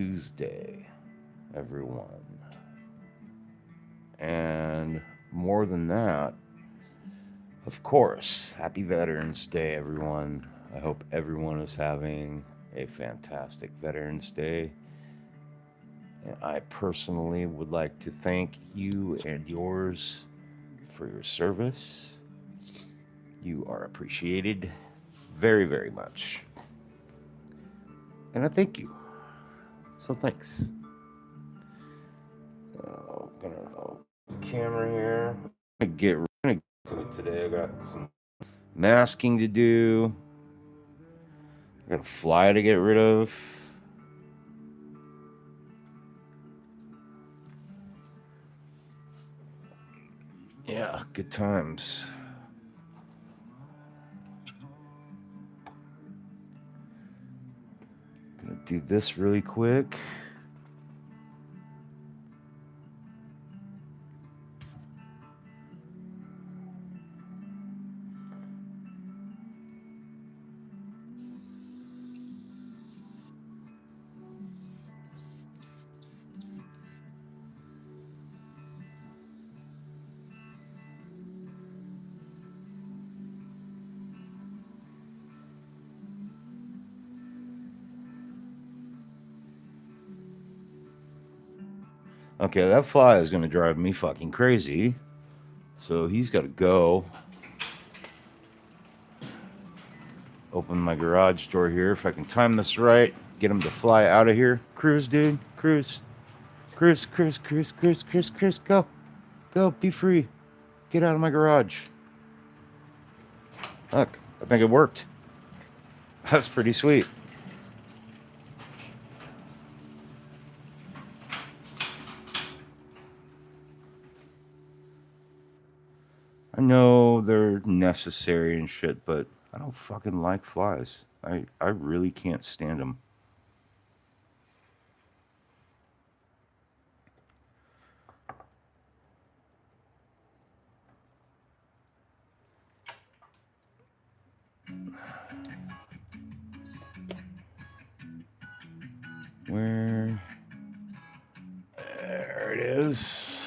Tuesday, everyone. And more than that, of course, happy Veterans Day, everyone. I hope everyone is having a fantastic Veterans Day. And I personally would like to thank you and yours for your service. You are appreciated very, very much. And I thank you. So thanks. Gonna camera here. Gonna get it today. I got some masking to do. I got a fly to get rid of. Yeah, good times. Gonna do this really quick. Okay, that fly is gonna drive me fucking crazy. So he's got to go. Open my garage door here. If I can time this right, get him to fly out of here. Cruise, dude. Cruise. Cruise, cruise, cruise, cruise, cruise, cruise. Go. Go. Be free. Get out of my garage. Look, I think it worked. That's pretty sweet. I know they're necessary and shit, but I don't fucking like flies. I really can't stand them. Where? There it is.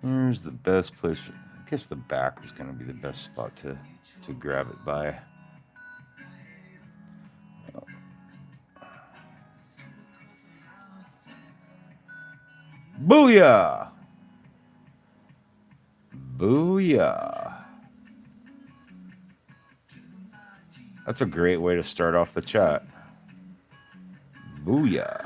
Where's the best place? I guess the back is going to be the best spot to grab it by. Booyah! Booyah! That's a great way to start off the chat. Booyah!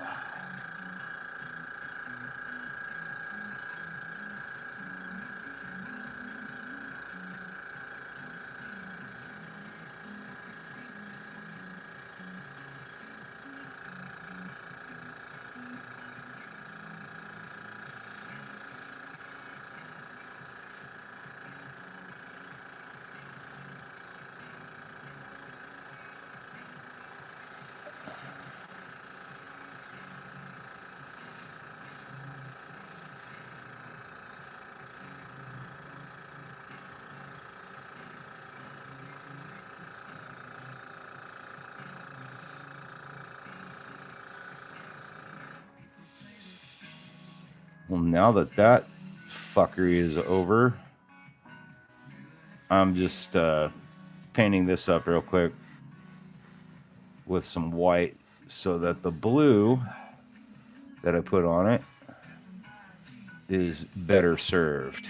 Well, now that that fuckery is over, I'm just painting this up real quick with some white so that the blue that I put on it is better served.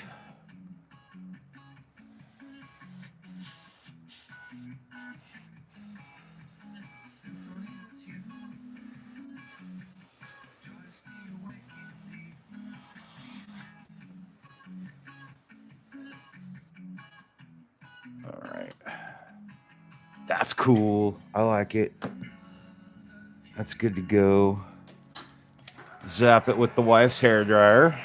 All right. That's cool. I like it. That's good to go. Zap it with the wife's hair dryer.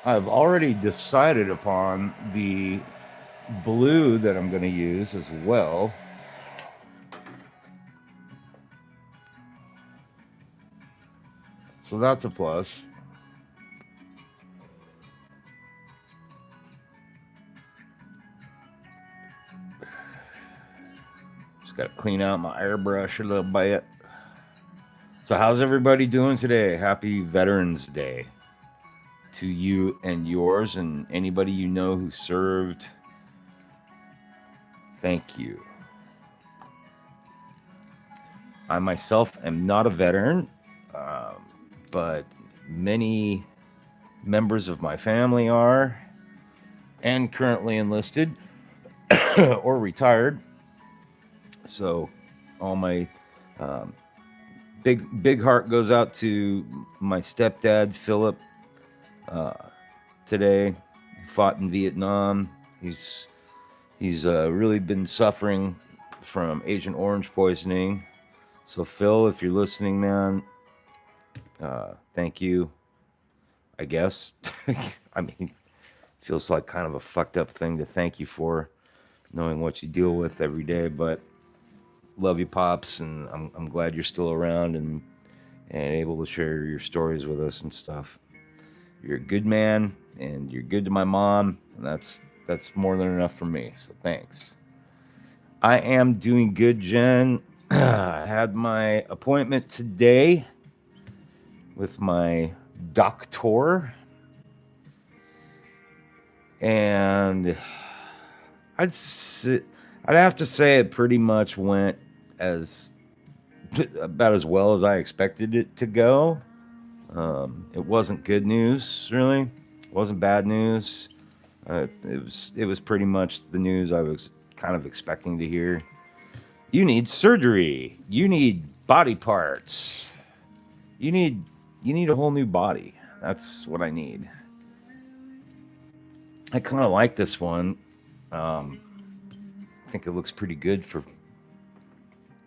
I've already decided upon the blue that I'm going to use as well. So that's a plus. Just got to clean out my airbrush a little bit. So, how's everybody doing today? Happy Veterans Day to you and yours, and anybody you know who served. Thank you. I myself am not a veteran, um, but many members of my family are and currently enlisted or retired. So, all my um, big heart goes out to my stepdad Philip. Uh, Today, he fought in Vietnam. He's really been suffering from Agent Orange poisoning. So Phil, if you're listening, man, thank you. I guess. I mean, feels like kind of a fucked up thing to thank you for, knowing what you deal with every day. But love you, pops, and I'm glad you're still around and able to share your stories with us and stuff. You're a good man, and you're good to my mom, and that's more than enough for me. So thanks. I am doing good, Jen. I had my appointment today with my doctor, and I'd I'd have to say it pretty much went as about as well as I expected it to go. It wasn't good news, really. It wasn't bad news. It was pretty much the news I was kind of expecting to hear. You need surgery. You need body parts. You need you need a whole new body. That's what I need. I kind of like this one. Um, I think it looks pretty good for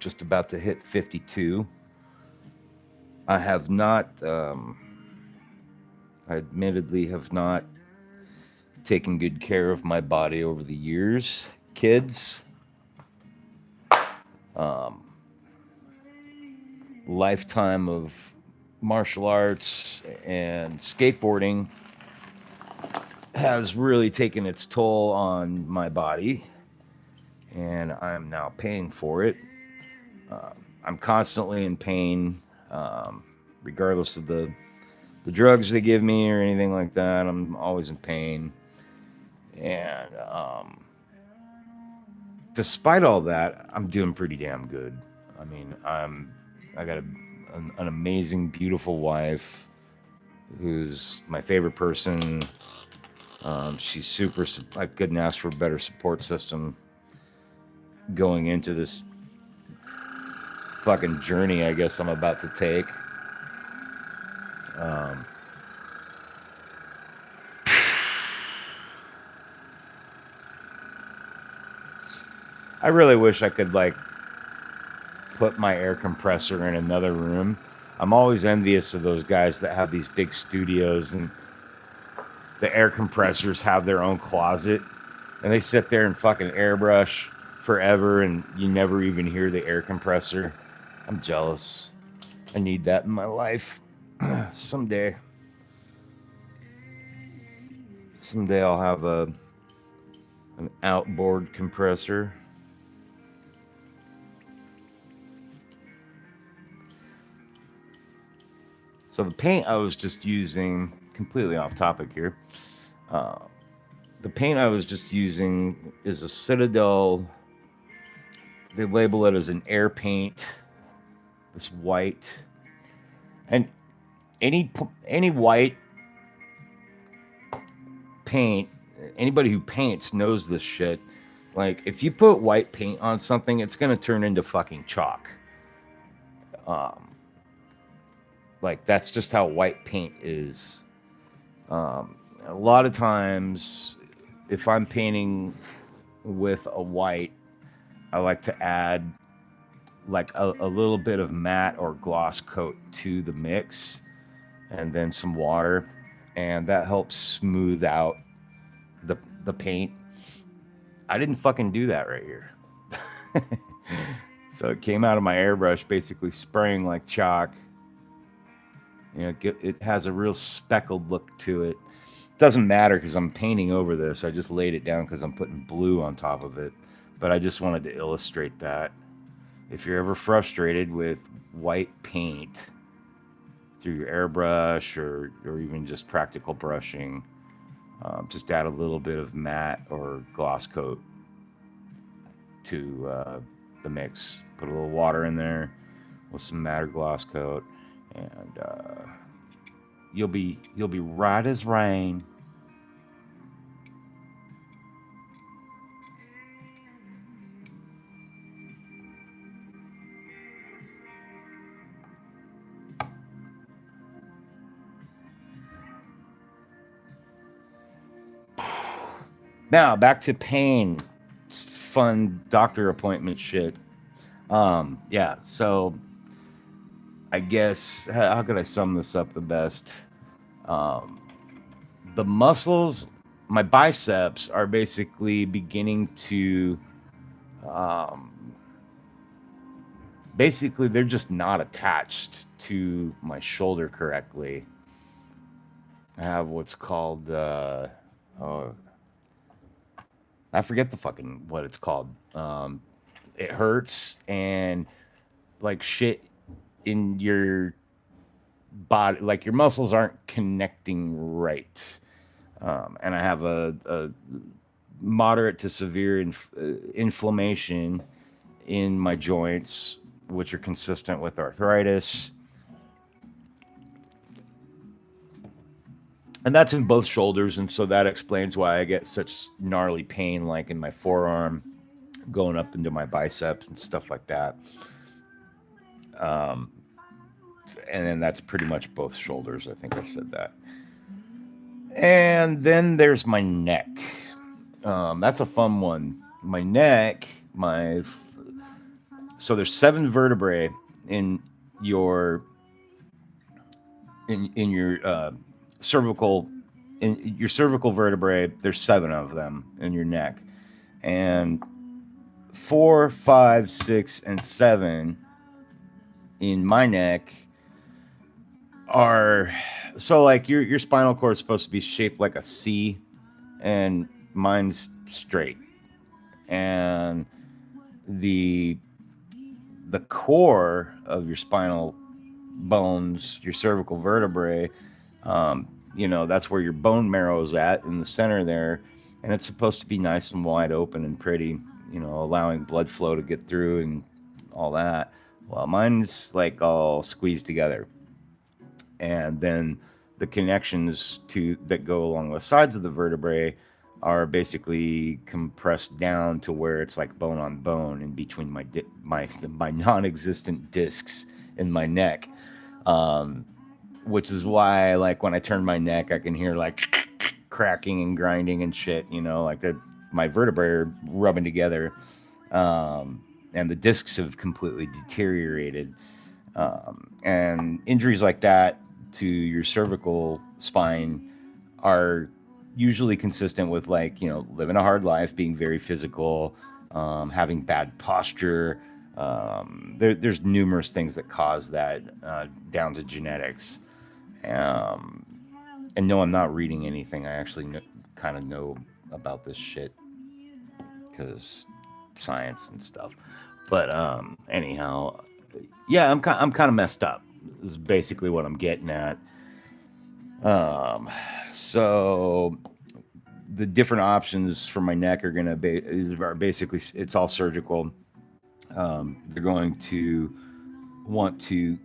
just about to hit 52. I have not. I admittedly have not taken good care of my body over the years. Kids, um, lifetime of martial arts and skateboarding has really taken its toll on my body, and I'm now paying for it. Uh, I'm constantly in pain, regardless of the drugs they give me or anything like that. I'm always in pain, and despite all that, I'm doing pretty damn good. I mean, I got an amazing, beautiful wife who's my favorite person. She's super. I couldn't ask for a better support system going into this fucking journey. I guess I'm about to take. Um, I really wish I could like put my air compressor in another room. I'm always envious of those guys that have these big studios and the air compressors have their own closet and they sit there and fucking airbrush forever and you never even hear the air compressor. I'm jealous. I need that in my life. Someday. Someday I'll have an outboard compressor. So the paint I was just using, completely off topic here. Uh, the paint I was just using is a Citadel. They label it as an air paint. This white, and any white paint. Anybody who paints knows this shit. Like if you put white paint on something, it's gonna turn into fucking chalk. Um, like that's just how white paint is. A lot of times, if I'm painting with a white, I like to add like a little bit of matte or gloss coat to the mix and then some water, and that helps smooth out the paint. I didn't fucking do that right here. So it came out of my airbrush, basically spraying like chalk. It has a real speckled look to it. Doesn't matter because I'm painting over this. I just laid it down because I'm putting blue on top of it. But I just wanted to illustrate that. If you're ever frustrated with white paint through your airbrush or even just practical brushing, just add a little bit of matte or gloss coat to the mix. Put a little water in there with some matte or gloss coat, and you'll be right as rain. Now back to pain. It's fun doctor appointment shit. Yeah. So I guess how could I sum this up the best? Um, the muscles, my biceps are basically beginning to, um, basically they're just not attached to my shoulder correctly. I have what's called, oh, I forget the fucking what it's called. It hurts and like shit in your body, like your muscles aren't connecting right. And I have a moderate to severe inflammation in my joints, which are consistent with arthritis. And that's in both shoulders. And so that explains why I get such gnarly pain, like in my forearm, going up into my biceps and stuff like that. Um, and then that's pretty much both shoulders. I think I said that. And then there's my neck. That's a fun one. My neck, so there's 7 vertebrae in your in your cervical vertebrae. There's 7 of them in your neck, and 4, 5, 6, and 7 in my neck are so like your spinal cord is supposed to be shaped like a C, and mine's straight, and the the core of your spinal bones, your cervical vertebrae, that's where your bone marrow is at in the center there, and it's supposed to be nice and wide open and pretty, allowing blood flow to get through and all that. Well, mine's like all squeezed together, and then the connections to that go along the sides of the vertebrae are basically compressed down to where it's like bone on bone in between my non-existent discs in my neck, um, which is why like when I turn my neck, I can hear like cracking and grinding and shit. Like my vertebrae are rubbing together, and the discs have completely deteriorated. And injuries like that to your cervical spine are usually consistent with like living a hard life, being very physical, having bad posture. There's numerous things that cause that, down to genetics. um, and no, I'm not reading anything. I actually kind of know about this shit because science and stuff. But anyhow, yeah, I'm kind of messed up. Is basically what I'm getting at. Um, so the different options for my neck are gonna be are basically it's all surgical. They're going to want to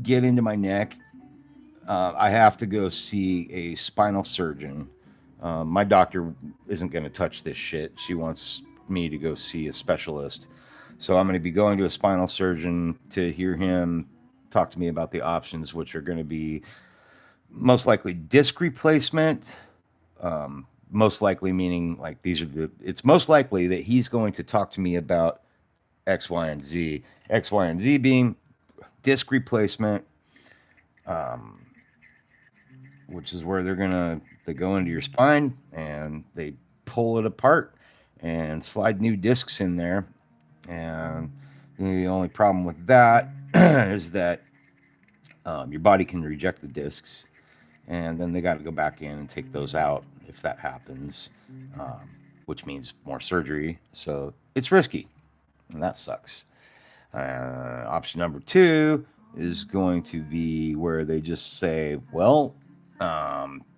get into my neck. I have to go see a spinal surgeon. My doctor isn't going to touch this shit. She wants me to go see a specialist. So I'm going to be going to a spinal surgeon to hear him talk to me about the options, which are going to be most likely disc replacement. Most likely meaning like it's most likely that he's going to talk to me about X, Y, and Z. X, Y, and Z being disc replacement, um, which is where they go into your spine and they pull it apart and slide new discs in there. And the only problem with that is that your body can reject the discs, and then they got to go back in and take those out if that happens, um, which means more surgery. So it's risky, and that sucks. Option number two is going to be where they just say, well,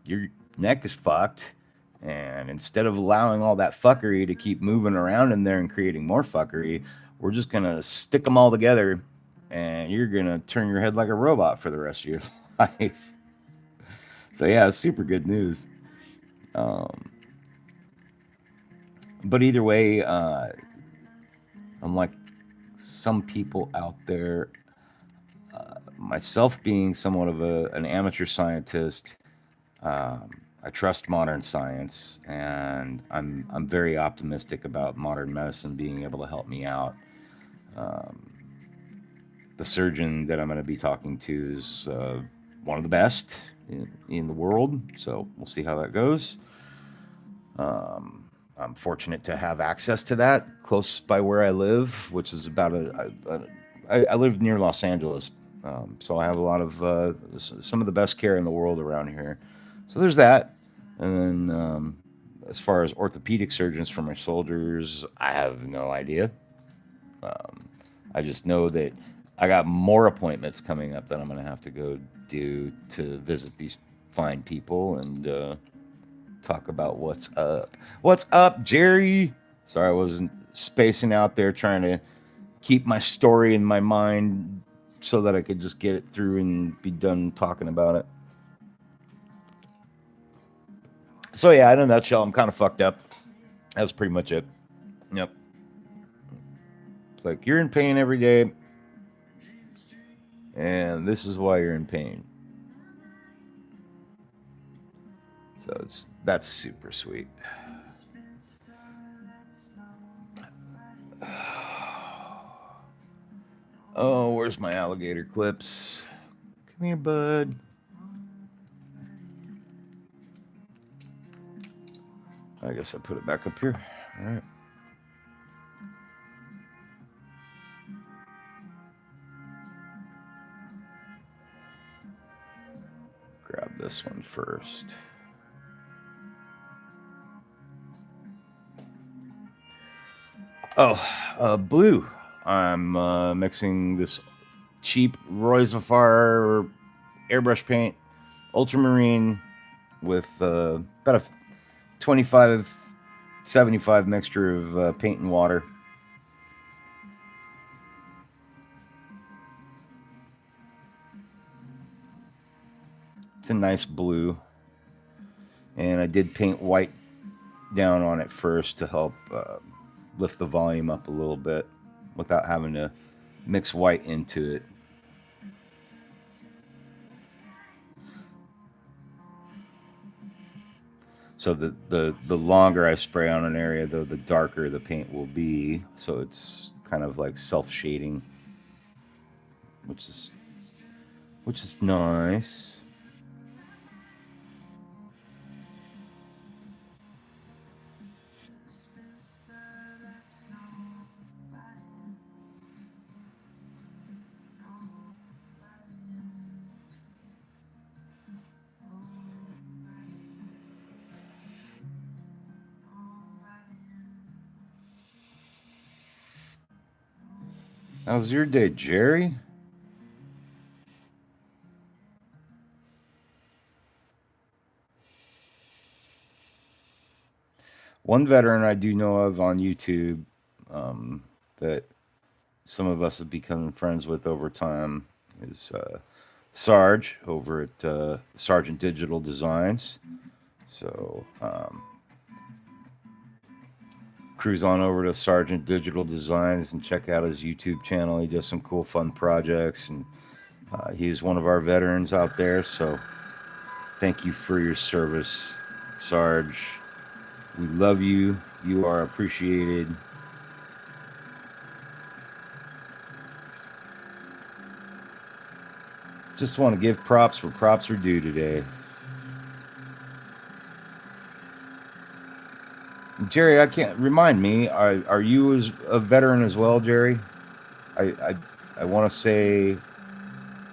your neck is fucked. And instead of allowing all that fuckery to keep moving around in there and creating more fuckery, we're just going to stick them all together and you're going to turn your head like a robot for the rest of your life. So, yeah, it's super good news. Um, but either way, unlike some people out there, myself being somewhat of an amateur scientist, I trust modern science, and I'm very optimistic about modern medicine being able to help me out. Um, the surgeon that I'm going to be talking to is one of the best in the world, so we'll see how that goes. I'm fortunate to have access to that close by where I live, which is about I live near Los Angeles, so I have a lot of some of the best care in the world around here. So there's that, and then as far as orthopedic surgeons for my shoulders, I have no idea. Um, I just know that I got more appointments coming up that I'm going to have to go do to visit these fine people and talk about what's up. What's up, Jerry? Sorry, I wasn't spacing out there trying to keep my story in my mind so that I could just get it through and be done talking about it. So yeah, in a nutshell, I'm kind of fucked up. That's pretty much it. Yep. It's like you're in pain every day, and this is why you're in pain. So that's super sweet. Oh, where's my alligator clips? Come here, bud. I guess I put it back up here. All right. Grab this one first. Oh, blue. I'm mixing this cheap Roy Zafar airbrush paint, ultramarine, with about a 25-75 mixture of paint and water. It's a nice blue. And I did paint white down on it first to help lift the volume up a little bit without having to mix white into it. So the longer I spray on an area, though, the darker the paint will be. So it's kind of like self-shading, which is nice. How's your day, Jerry? One veteran I do know of on YouTube that some of us have become friends with over time is Sarge over at Sergeant Digital Designs. So cruise on over to Sergeant Digital Designs and check out his YouTube channel. He does some cool, fun projects, and he's one of our veterans out there. So thank you for your service, Sarge. We love you. You are appreciated. Just want to give props where props are due today. Jerry, I can't remind me. Are you as a veteran as well, Jerry? I I, I want to say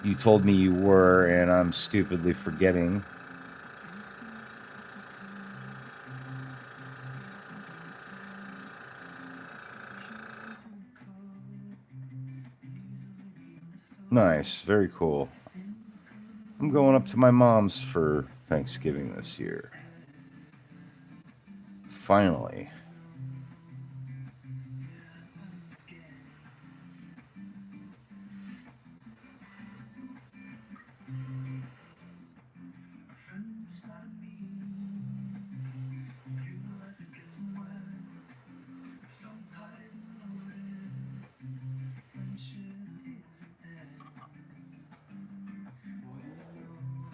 you told me you were, and I'm stupidly forgetting. Nice, very cool. I'm going up to my mom's for Thanksgiving this year. Finally.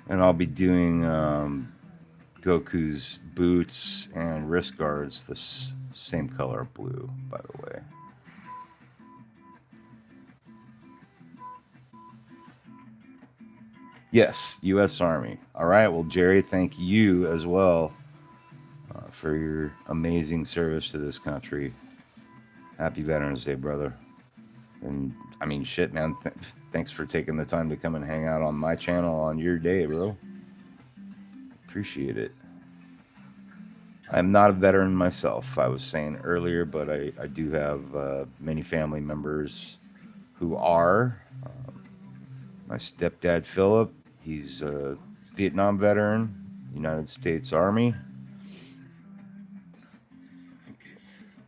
And I'll be doing Goku's boots and wrist guards, same color blue, by the way. Yes, U.S. Army. All right. Well, Jerry, thank you as well for your amazing service to this country. Happy Veterans Day, brother. And I mean, shit, man. Thanks for taking the time to come and hang out on my channel on your day, bro. Appreciate it. I'm not a veteran myself, I was saying earlier, but I do have many family members who are. My stepdad, Philip, he's a Vietnam veteran, United States Army.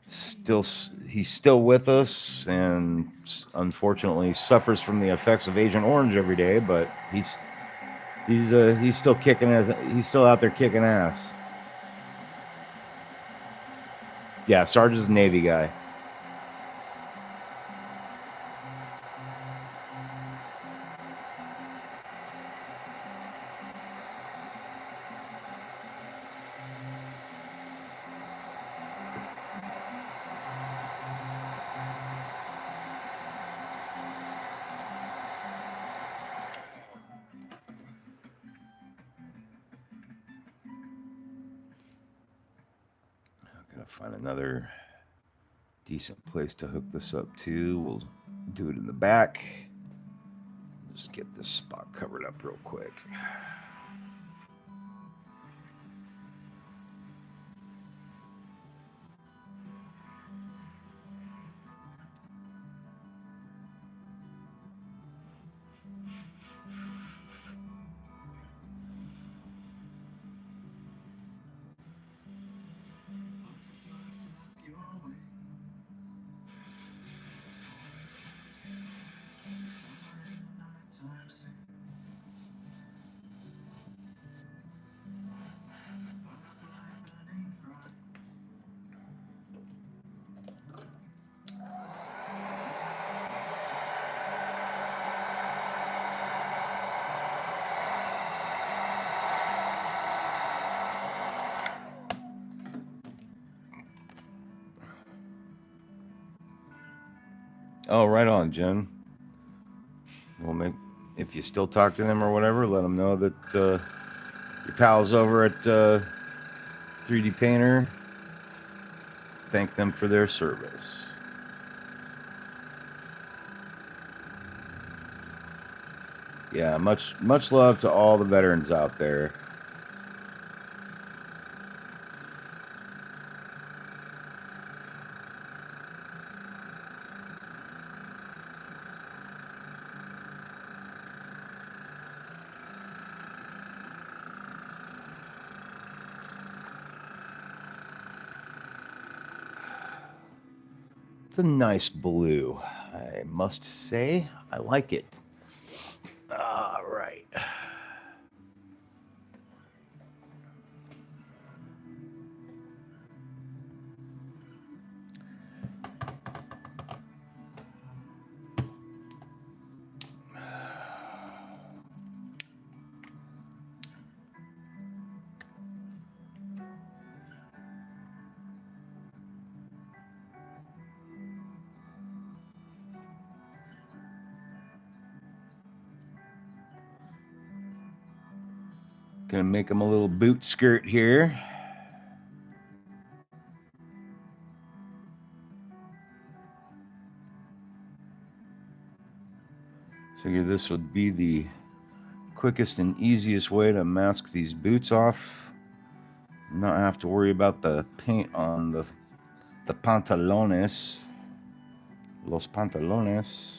Still, he's still with us, and unfortunately suffers from the effects of Agent Orange every day. But he's still kicking ass. He's still out there kicking ass. Yeah, Sarge's a Navy guy. Gotta find another decent place to hook this up to. We'll do it in the back. Just get this spot covered up real quick. Oh, right on, Jen. We'll make if you still talk to them or whatever, let them know that your pals over at 3D Painter thank them for their service. Yeah, much love to all the veterans out there. It's a nice blue, I must say. I like it. All right. Gonna make them a little boot skirt here. Figure this would be the quickest and easiest way to mask these boots off. Not have to worry about the paint on the pantalones. Los pantalones.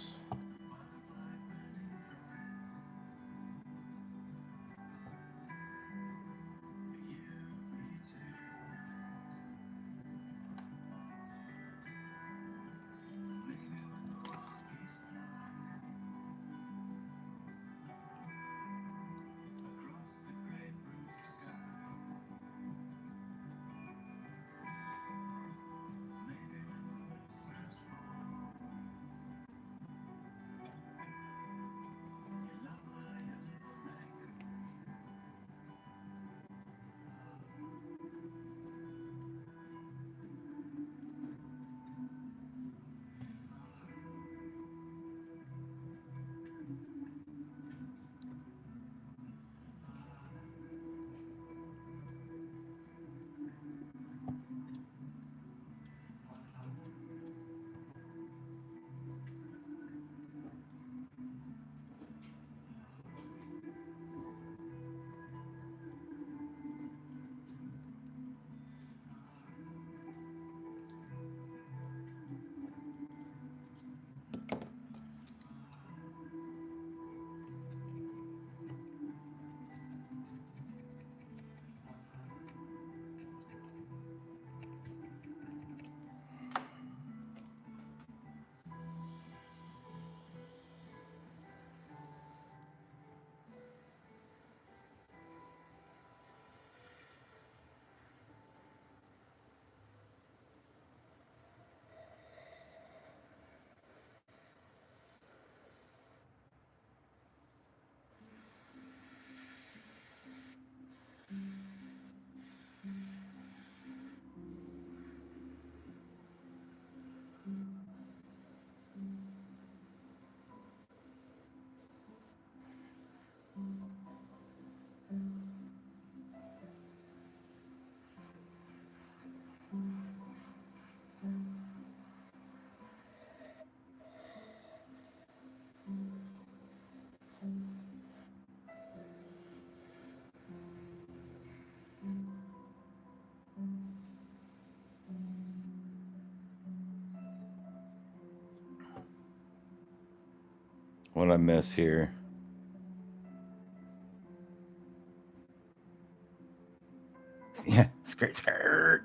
What I miss here? Yeah, skirt, skirt.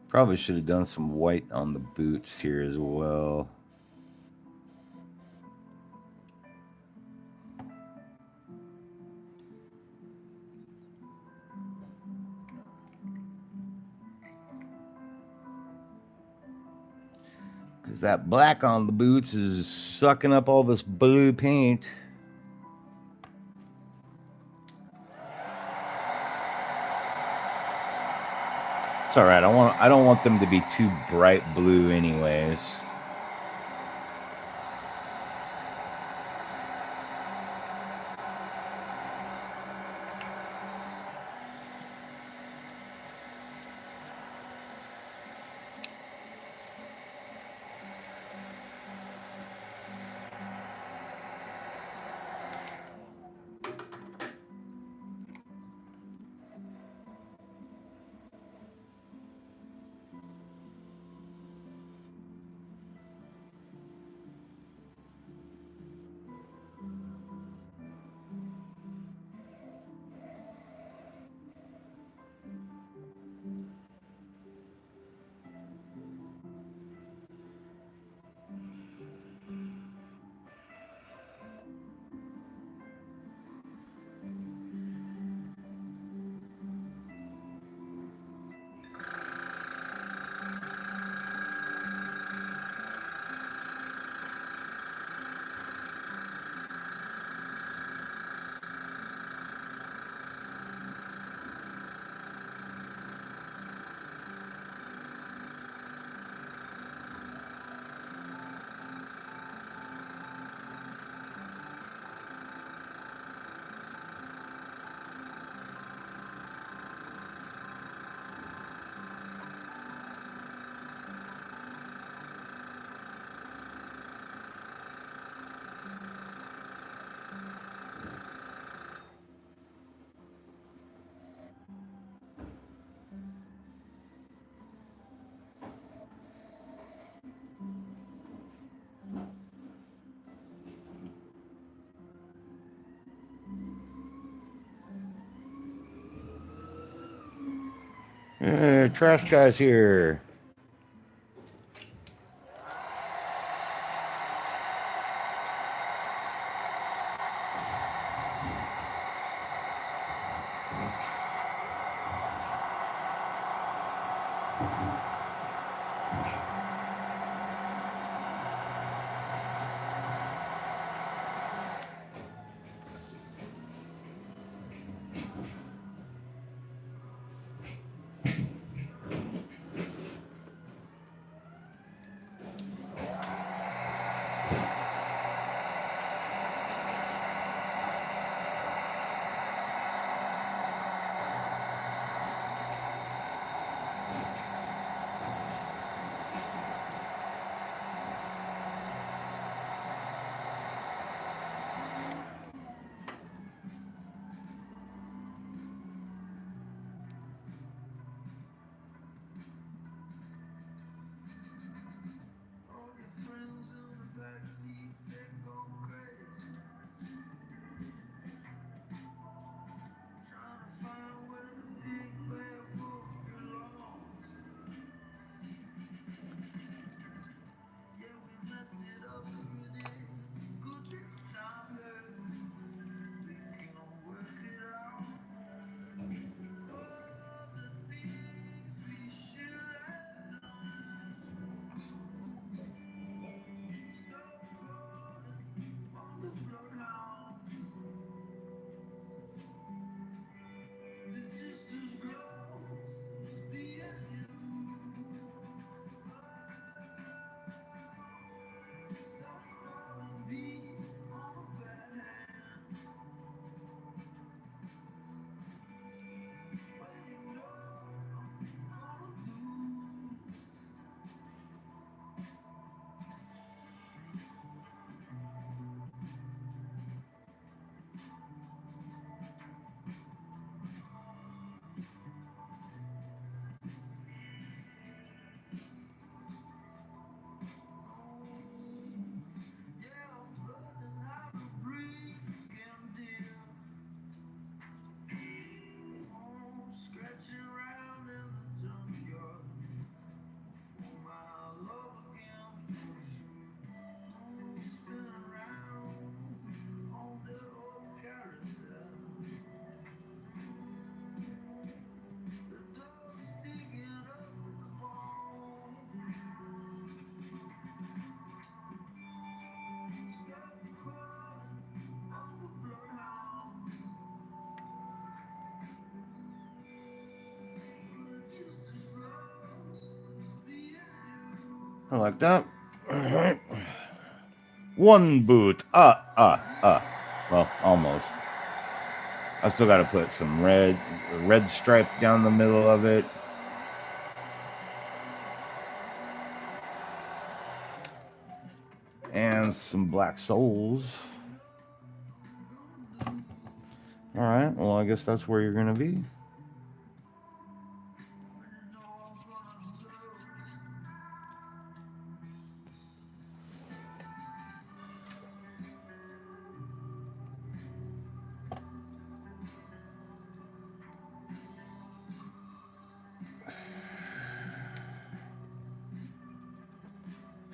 Probably should have done some white on the boots here as well. Because that black on the boots is sucking up all this blue paint. It's all right. I don't want them to be too bright blue, anyways. Trash guy's here. I like that. All right. One boot. Well, almost. I still got to put some red stripe down the middle of it. And some black soles. All right. Well, I guess that's where you're going to be.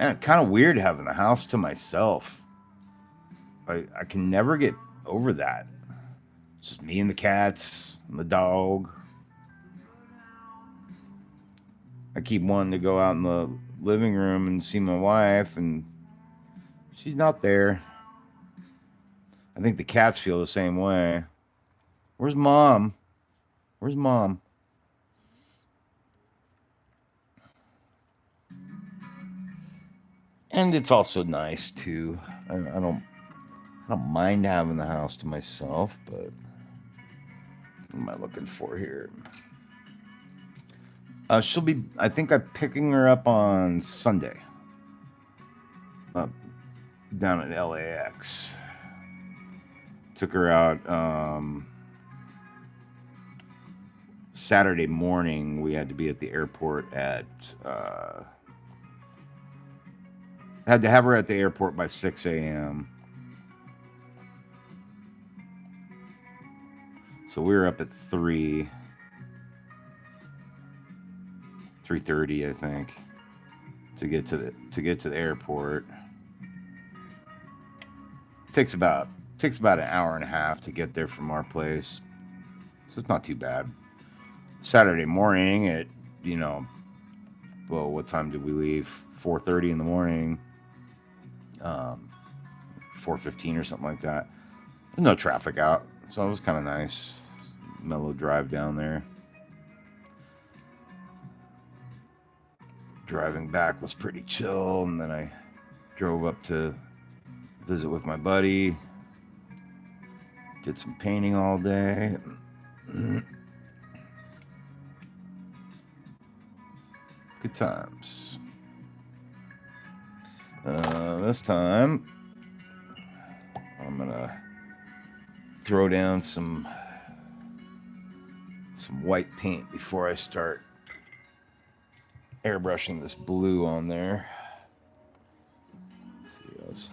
And kind of weird having the house to myself. I can never get over that. It's just me and the cats and the dog. I keep wanting to go out in the living room and see my wife, and she's not there. I think the cats feel the same way. Where's mom? Where's mom? And it's also nice too. I don't mind having the house to myself, but what am I looking for here? She'll be. I think I'm picking her up on Sunday. Down at LAX. Took her out Saturday morning. We had to be at the airport at. Had to have her at the airport by 6 a.m. So we were up at 3. 3:30, I think, to get to the airport. Takes about takes about an hour and a half to get there from our place, so it's not too bad. Saturday morning at you know, well, what time did we leave? 4:30 in the morning, um, 4:15 or something like that. There's no traffic out, so it was kind of nice. Mellow drive down there. Driving back was pretty chill, and then I drove up to visit with my buddy. Did some painting all day. Good times. This time, I'm gonna throw down some white paint before I start airbrushing this blue on there. Let's see,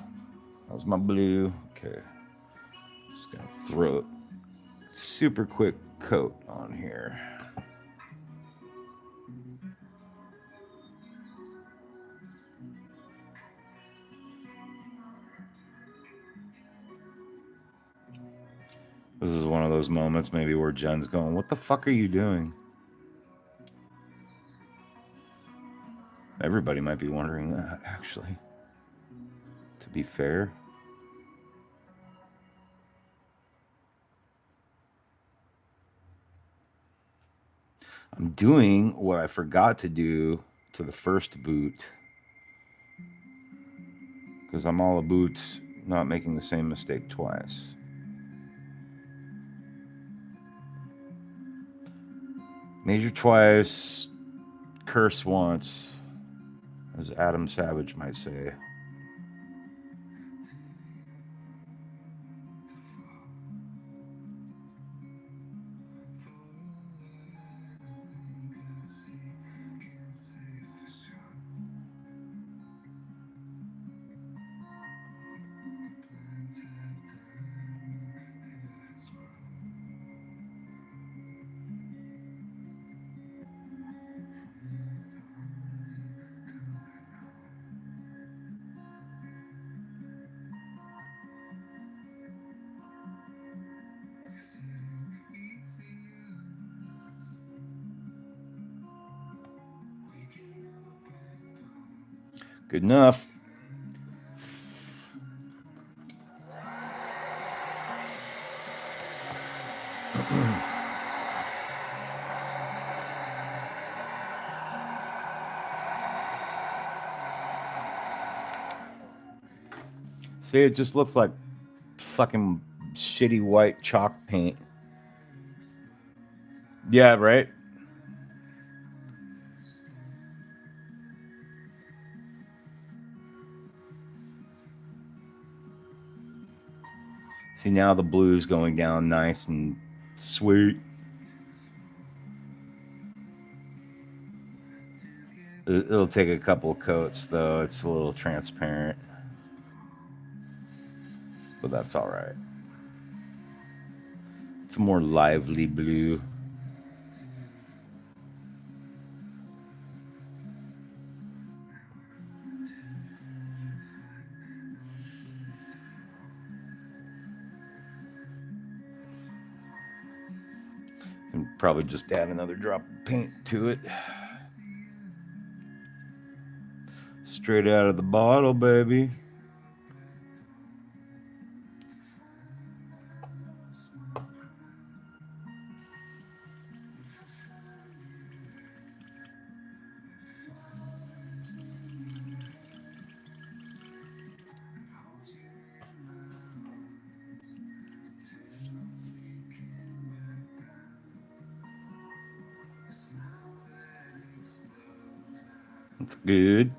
how's my blue? Okay, just gonna throw a super quick coat on here. This is one of those moments maybe where Jen's going, "What the fuck are you doing?" Everybody might be wondering that, actually. To be fair. I'm doing what I forgot to do to the first boot. Because I'm all about not making the same mistake twice. Major twice, curse once, as Adam Savage might say. Good enough. See, it just looks like fucking shitty white chalk paint. Yeah, right? See, now the blue's going down nice and sweet. It'll take a couple coats, though. It's a little transparent. But that's all right. It's a more lively blue. Can probably just add another drop of paint to it. Straight out of the bottle, baby. That's good.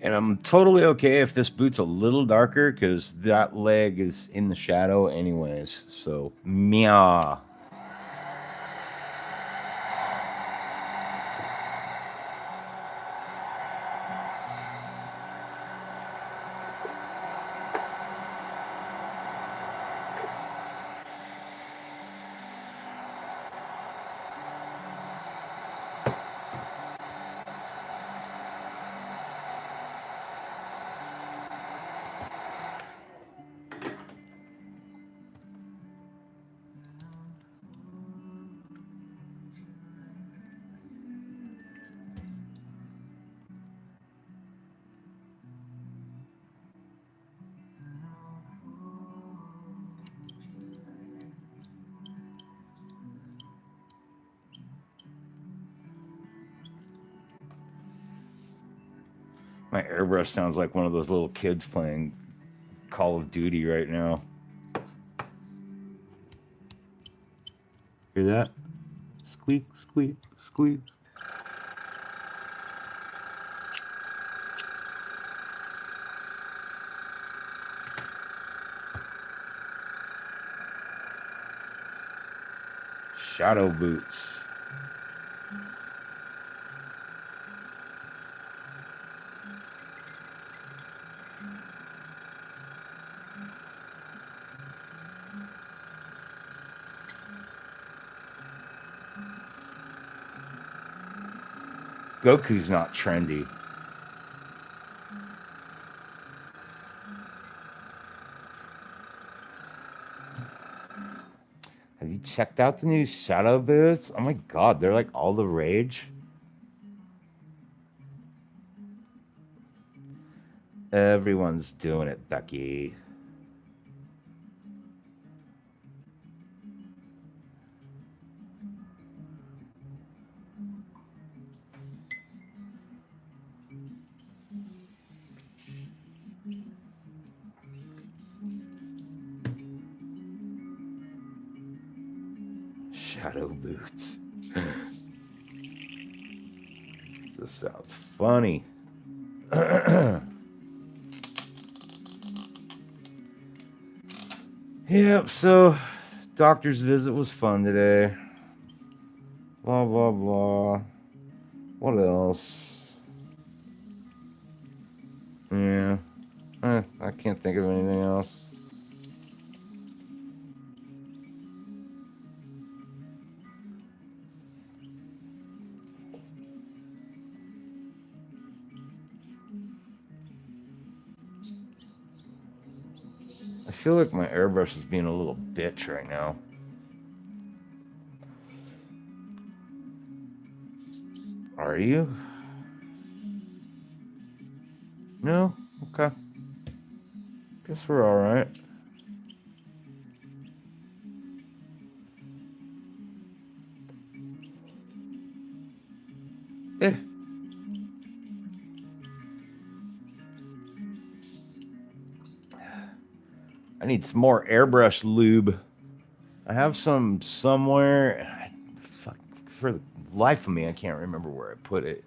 And I'm totally okay if this boot's a little darker because that leg is in the shadow anyways. So, meow. My airbrush sounds like one of those little kids playing Call of Duty right now. Hear that? Squeak, squeak, squeak. Shadow boots. Goku's not trendy. Have you checked out the new shadow boots? Oh my god, they're like all the rage. Everyone's doing it, Becky. Shadow boots. This sounds funny. Yep, so doctor's visit was fun today. Blah, blah, blah. What else? Yeah. I can't think of anything else. I feel like my airbrush is being a little bitch right now. Are you? No? Okay. Guess we're alright. Eh. I need some more airbrush lube. I have some somewhere. Fuck, for the life of me, I can't remember where I put it.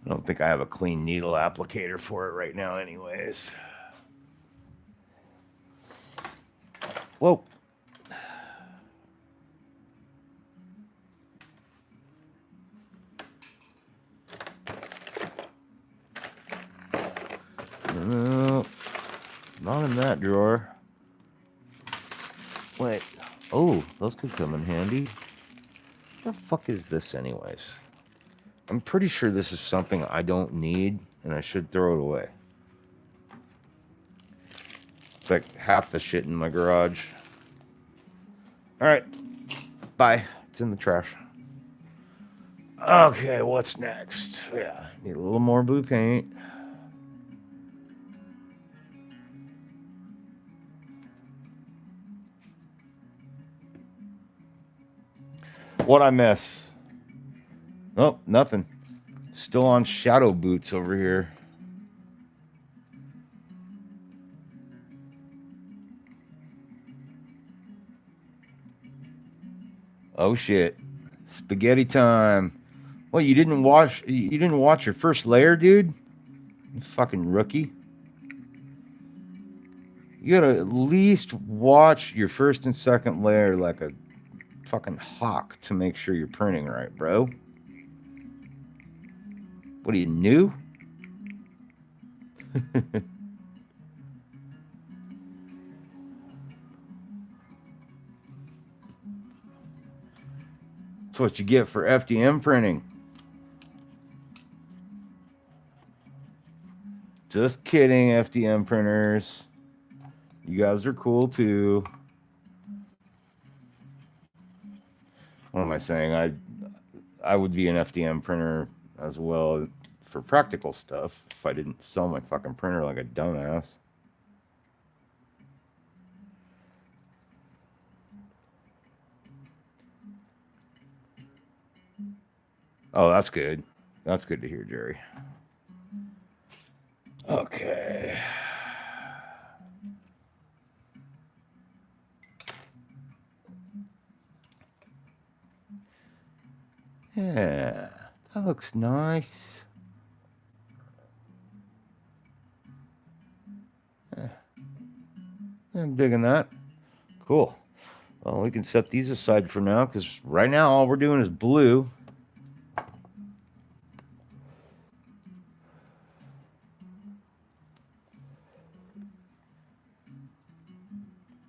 I don't think I have a clean needle applicator for it right now, anyways. Whoa. No, not in that drawer. Wait. Oh, those could come in handy. What the fuck is this, anyways? I'm pretty sure this is something I don't need, and I should throw it away. It's like half the shit in my garage. Alright. Bye. It's in the trash. Okay, what's next? Yeah, need a little more blue paint. What I miss? Oh, nothing. Still on shadow boots over here. Oh shit. Spaghetti time. Well, you didn't watch your first layer, dude? You fucking rookie. You gotta at least watch your first and second layer like a fucking hawk to make sure you're printing right, bro. What are you new? That's what you get for FDM printing. Just kidding, FDM printers. You guys are cool too. What am I saying? I would be an FDM printer as well for practical stuff if I didn't sell my fucking printer like a dumbass. Oh, that's good. That's good to hear, Jerry. Okay. Yeah, that looks nice. Yeah, I'm digging that. Cool. Well, we can set these aside for now because right now all we're doing is blue.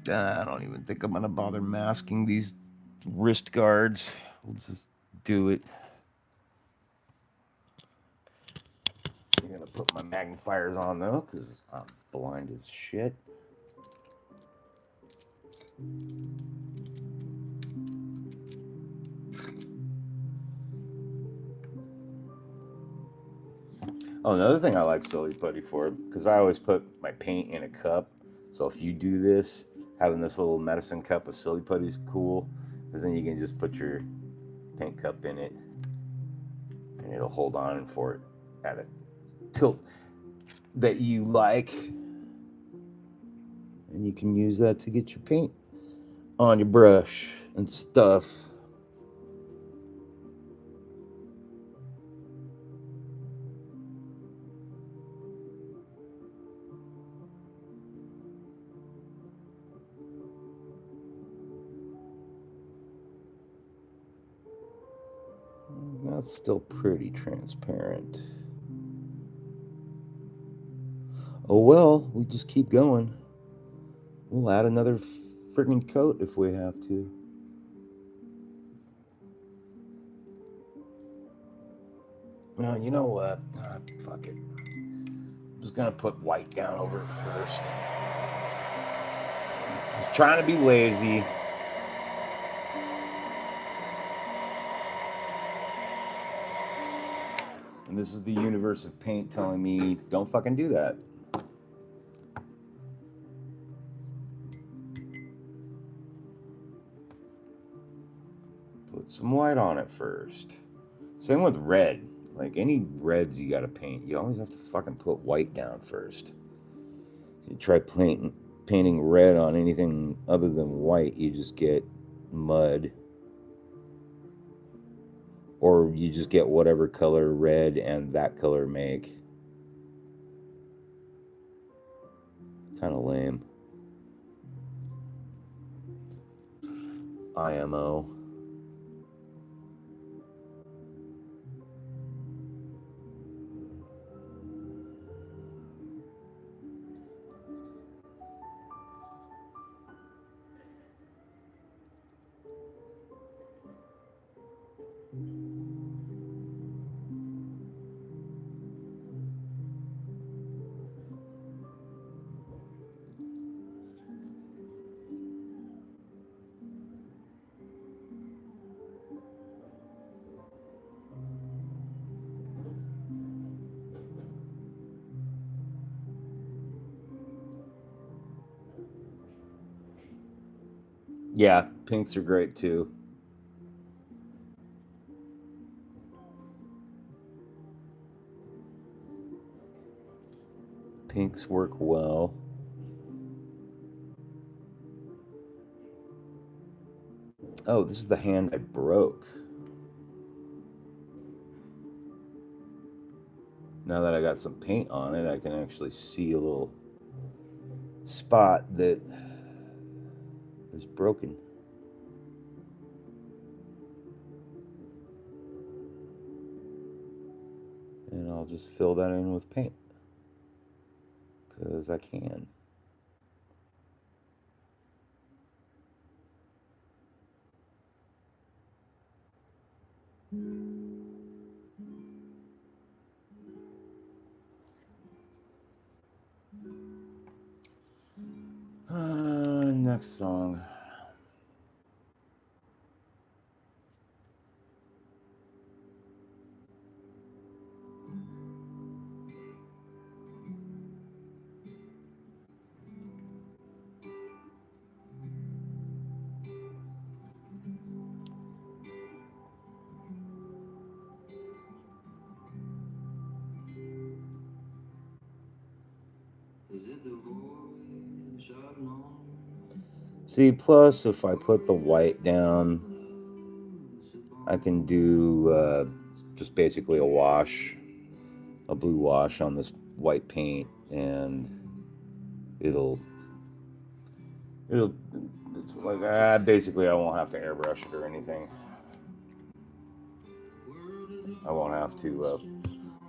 I don't even think I'm gonna bother masking these wrist guards. We'll just do it. I gotta put my magnifiers on though, because I'm blind as shit. Oh, another thing I like Silly Putty for, because I always put my paint in a cup. So if you do this, having this little medicine cup of Silly Putty is cool, because then you can just put your paint cup in it, and it'll hold on for it at a tilt that you like, and you can use that to get your paint on your brush and stuff. That's still pretty transparent. Oh well, we just keep going. We'll add another friggin' coat if we have to. Well, you know what? Fuck it. I'm just gonna put white down over it first. Just trying to be lazy. And this is the universe of paint telling me, don't fucking do that. Put some white on it first. Same with red. Like any reds you gotta paint, you always have to fucking put white down first. You try painting red on anything other than white, you just get mud. Or you just get whatever color red and that color make. Kind of lame. IMO. Yeah, pinks are great too. Pinks work well. Oh, this is the hand I broke. Now that I got some paint on it, I can actually see a little spot that is broken. And I'll just fill that in with paint. Because I can. Next song. See, plus if I put the white down, I can do just basically a wash, a blue wash on this white paint, and it'll it's like basically I won't have to airbrush it or anything. I won't have to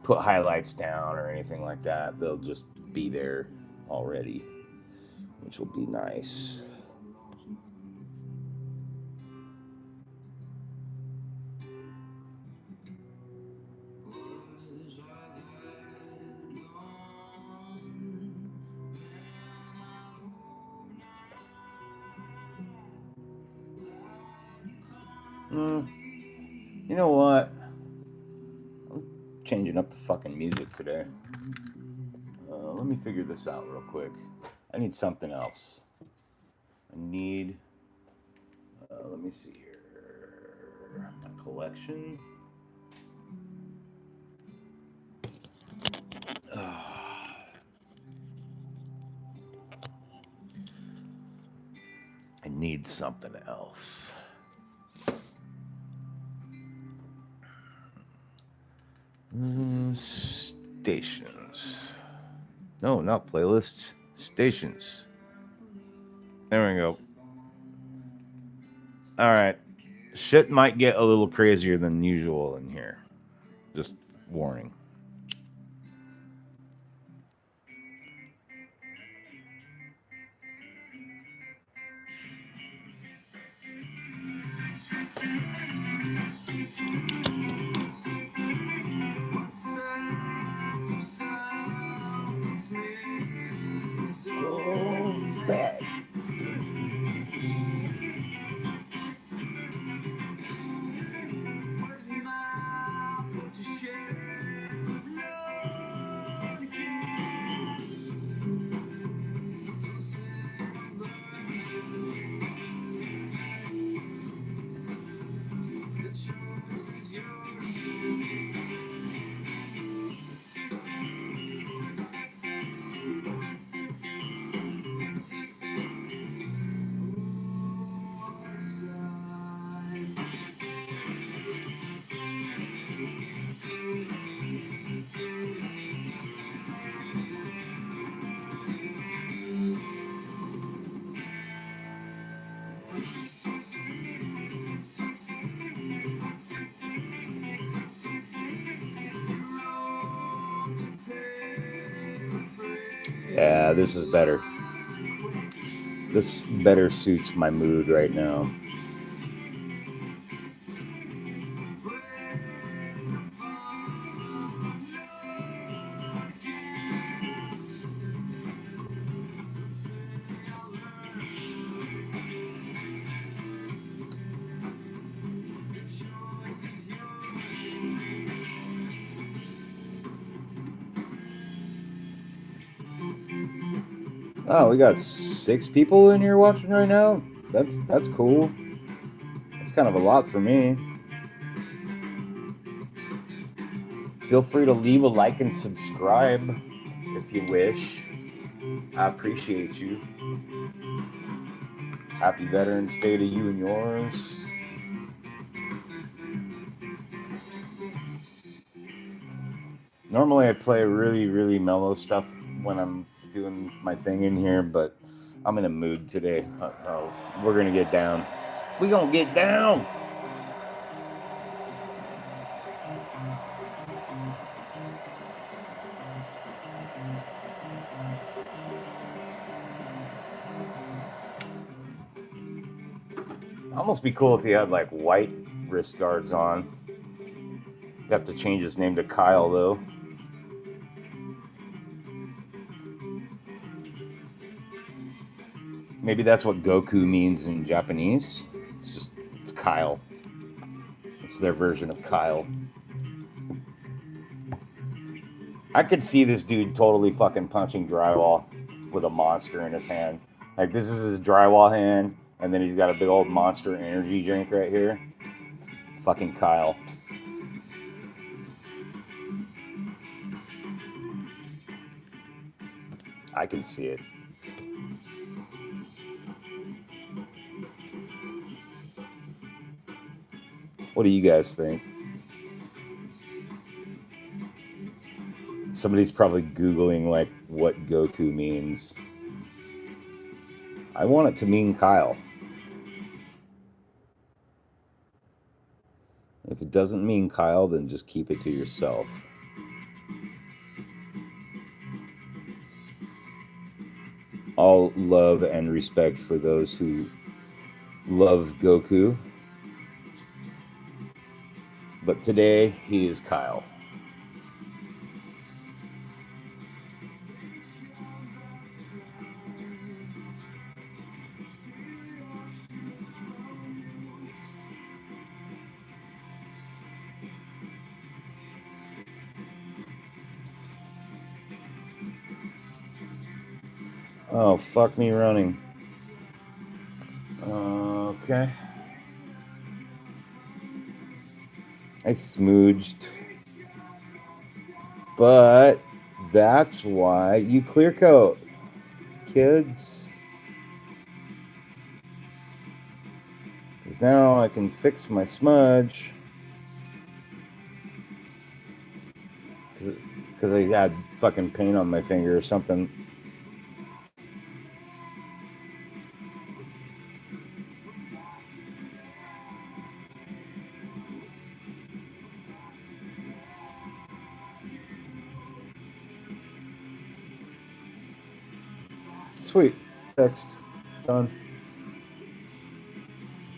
put highlights down or anything like that. They'll just be there already, which will be nice. You know what? I'm changing up the fucking music today. Let me figure this out real quick. I need something else. I need. Let me see here. My collection. I need something else. Stations. No, not playlists. Stations. There we go. All right. Shit might get a little crazier than usual in here. Just warning. So bad. Yeah, this is better. This better suits my mood right now. Oh, we got 6 people in here watching right now. That's cool. That's kind of a lot for me. Feel free to leave a like and subscribe if you wish. I appreciate you. Happy Veterans Day to you and yours. Normally I play really, really mellow stuff when I'm doing my thing in here, but I'm in a mood today. We're gonna get down. We gonna get down. Almost be cool if he had like white wrist guards on. You have to change his name to Kyle though. Maybe that's what Goku means in Japanese. It's Kyle. It's their version of Kyle. I could see this dude totally fucking punching drywall with a monster in his hand. Like this is his drywall hand, and then he's got a big old monster energy drink right here. Fucking Kyle. I can see it. What do you guys think? Somebody's probably Googling like what Goku means. I want it to mean Kyle. If it doesn't mean Kyle, then just keep it to yourself. All love and respect for those who love Goku. But today, he is Kyle. Oh, fuck me running. Okay. I smooched. But that's why you clear coat, kids. Because now I can fix my smudge. Because I had fucking paint on my finger or something. Sweet. Fixed. Done.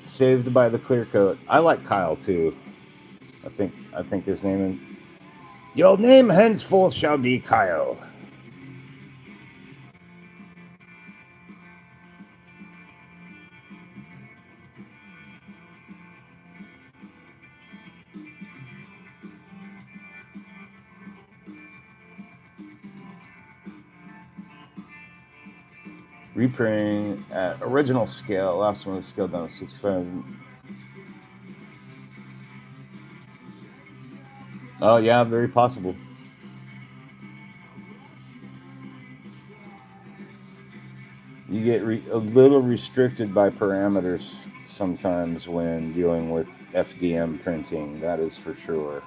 Saved by the clear coat. I like Kyle too. I think his name is... Your name henceforth shall be Kyle. Reprinting at original scale. Last one was scaled down to 65. Oh yeah, very possible. You get a little restricted by parameters sometimes when dealing with FDM printing. That is for sure.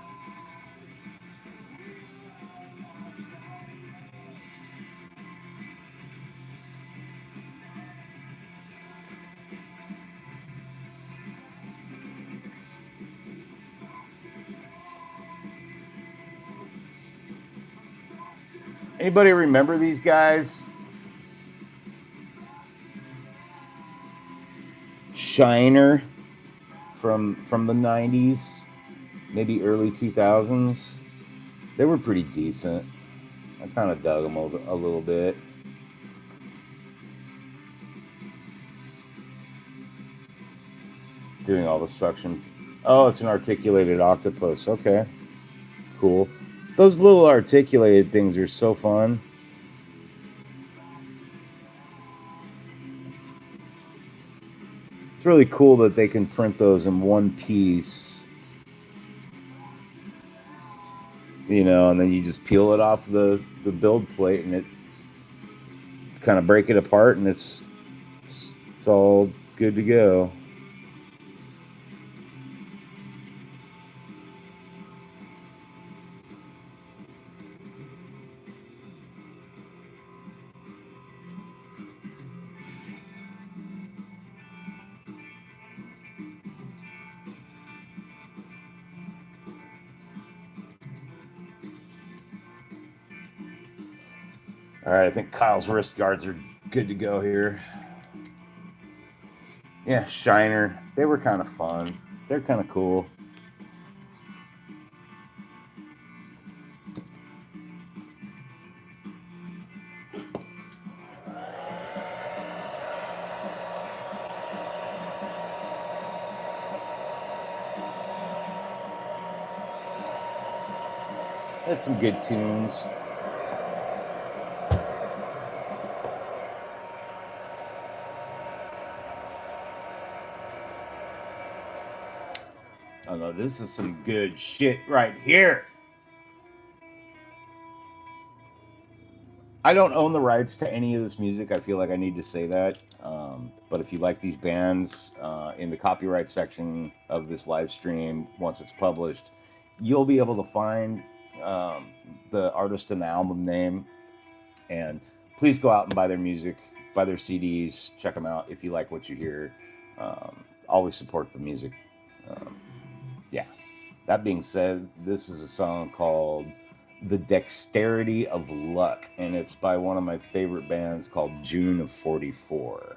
Anybody remember these guys? Shiner from the 90s, maybe early 2000s. They were pretty decent. I kind of dug them a little bit. Doing all the suction. Oh, it's an articulated octopus. Okay, cool. Those little articulated things are so fun. It's really cool that they can print those in one piece. You know, and then you just peel it off the build plate and it kind of break it apart and it's all good to go. All right, I think Kyle's wrist guards are good to go here. Yeah, Shiner. They were kind of fun. They're kind of cool. Had some good tunes. Oh no, this is some good shit right here. I don't own the rights to any of this music. I feel like I need to say that. But if you like these bands, in the copyright section of this live stream, once it's published, you'll be able to find um, the artist and the album name. And please go out and buy their music, buy their CDs, check them out if you like what you hear. Always support the music. Um, yeah. That being said, this is a song called The Dexterity of Luck, and it's by one of my favorite bands called June of 44.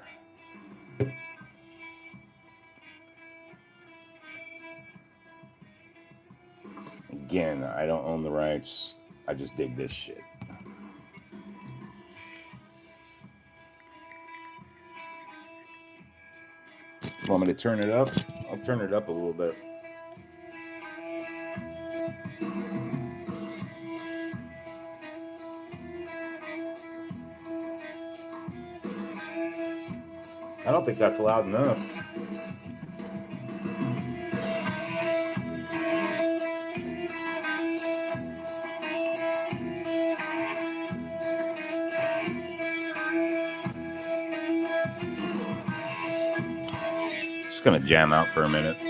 Again, I don't own the rights. I just dig this shit. Want me to turn it up? I'll turn it up a little bit. I don't think that's loud enough. Just gonna jam out for a minute.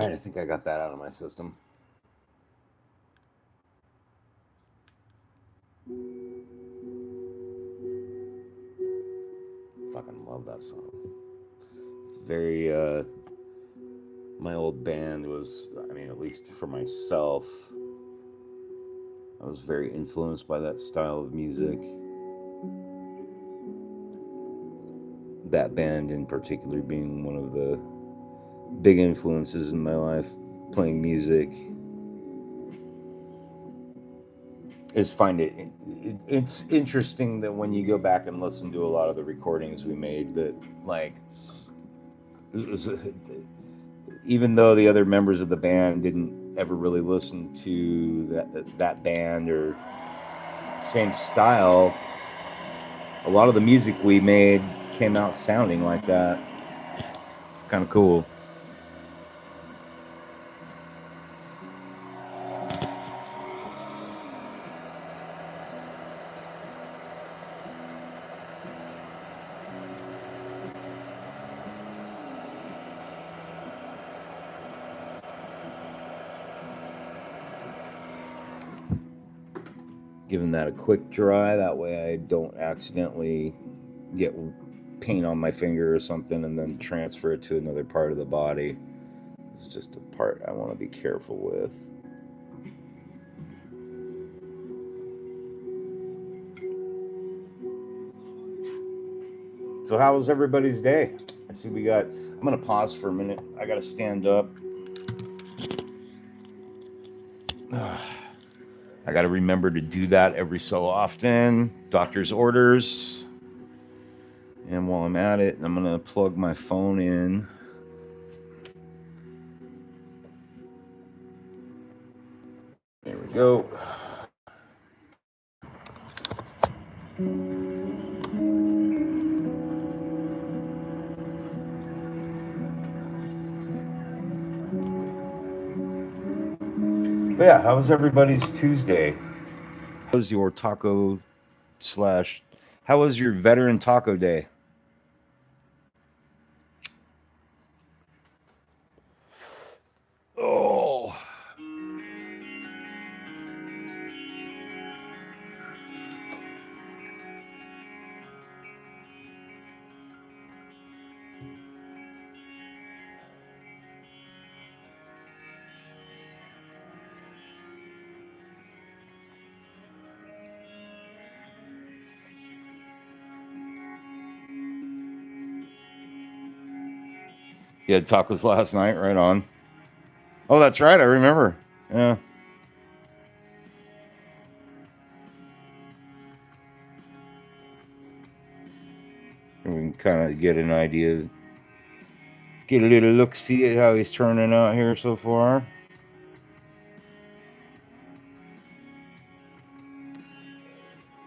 right, I think I got that out of my system. Fucking love that song. It's very, my old band was, I mean, at least for myself, I was very influenced by that style of music. That band in particular being one of the big influences in my life, playing music. Is find it's interesting that when you go back and listen to a lot of the recordings we made, that like even though the other members of the band didn't ever really listen to that band or same style, a lot of the music we made came out sounding like that. It's kind of cool. Giving that a quick dry, that way I don't accidentally get paint on my finger or something and then transfer it to another part of the body. It's just a part I want to be careful with. So how was everybody's day? I see we got, I'm going to pause for a minute. I got to stand up. I got to remember to do that every so often. Doctor's orders. And while I'm at it, I'm going to plug my phone in. There we go. But yeah, how was everybody's Tuesday? How was your taco slash, how was your veteran taco day? Oh. You had tacos last night, right on. Oh, that's right. I remember. Yeah. And we can kind of get an idea, get a little look, see at how he's turning out here so far.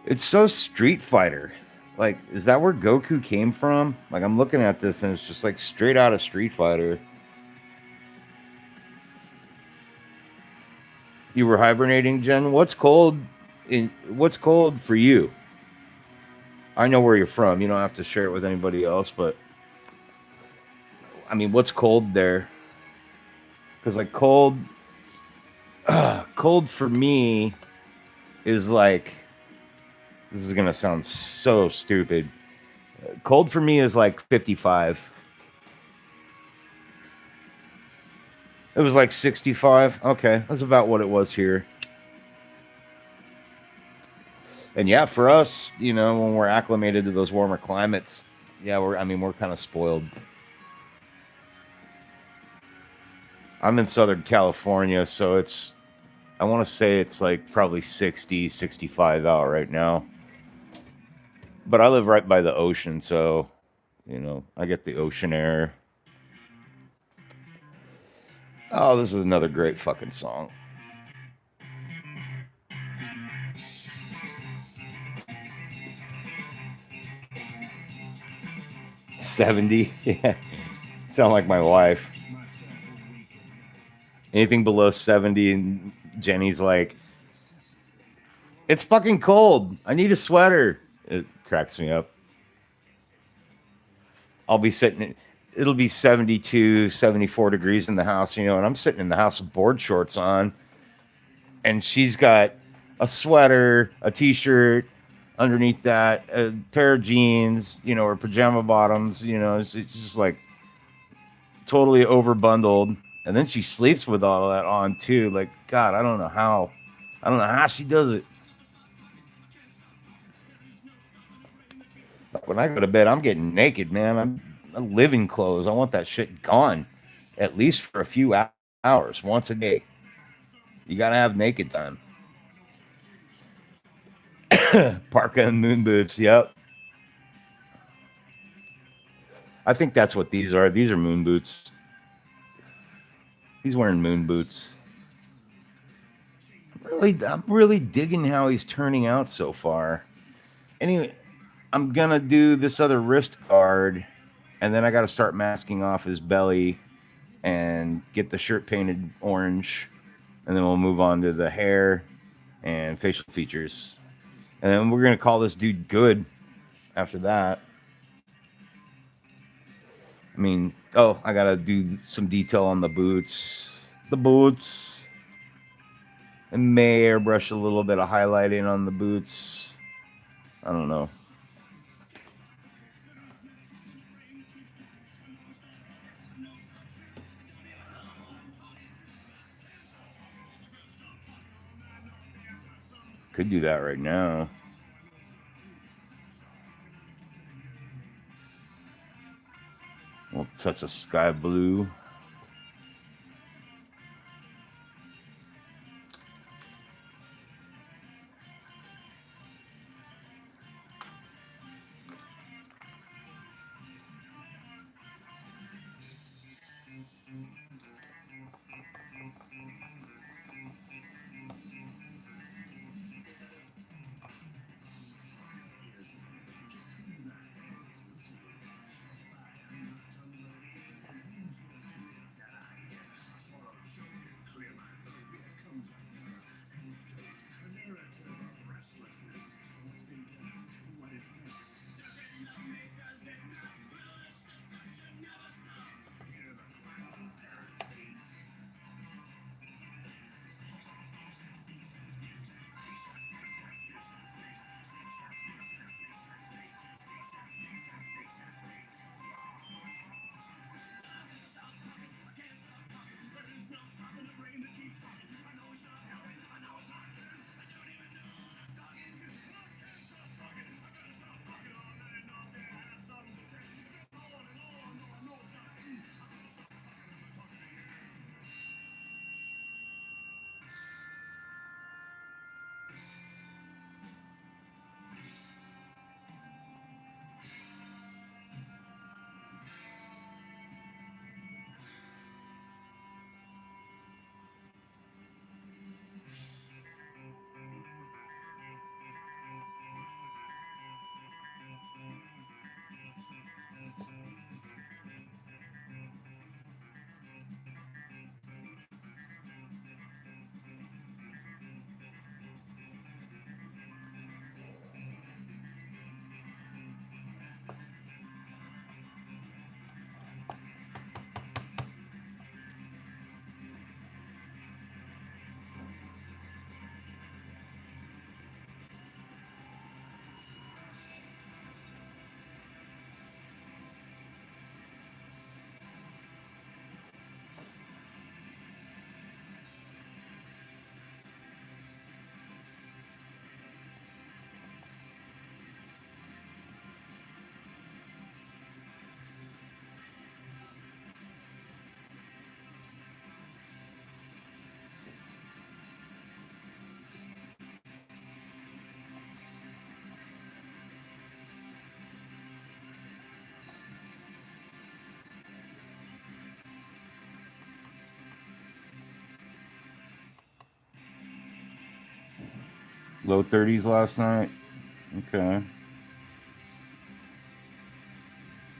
It's so Street Fighter. Like, is that where Goku came from? Like, I'm looking at this and it's just like straight out of Street Fighter. You were hibernating, Jen. What's cold for you? I know where you're from. You don't have to share it with anybody else, but I mean, what's cold there? Because like cold for me is like, this is gonna sound so stupid. Cold for me is like 55. It was like 65. Okay, that's about what it was here. And yeah, for us, you know, when we're acclimated to those warmer climates, yeah, we're kind of spoiled. I'm in Southern California, so I want to say it's like probably 60, 65 out right now. But I live right by the ocean, so, you know, I get the ocean air. Oh, this is another great fucking song. $70? Yeah. Sound like my wife. Anything below 70, and Jenny's like, it's fucking cold. I need a sweater. It cracks me up. I'll be sitting. it'll be 72, 74 degrees in the house, you know, and I'm sitting in the house with board shorts on, and she's got a sweater, a t-shirt underneath that, a pair of jeans, you know, or pajama bottoms, you know, it's just like totally over bundled. And then she sleeps with all that on too. Like, God, I don't know how she does it. When I go to bed, I'm getting naked, man. I'm living clothes. I want that shit gone, at least for a few hours, once a day. You gotta have naked time. Parka and moon boots. Yep. I think that's what these are. These are moon boots. He's wearing moon boots. I'm really digging how he's turning out so far. Anyway, I'm gonna do this other wrist guard, and then I got to start masking off his belly and get the shirt painted orange, and then we'll move on to the hair and facial features, and then we're gonna call this dude good after that. I mean, oh, I gotta do some detail on the boots. The boots. And may airbrush a little bit of highlighting on the boots. I don't know. Could do that right now. We'll touch of sky blue. Low 30s last night. Okay.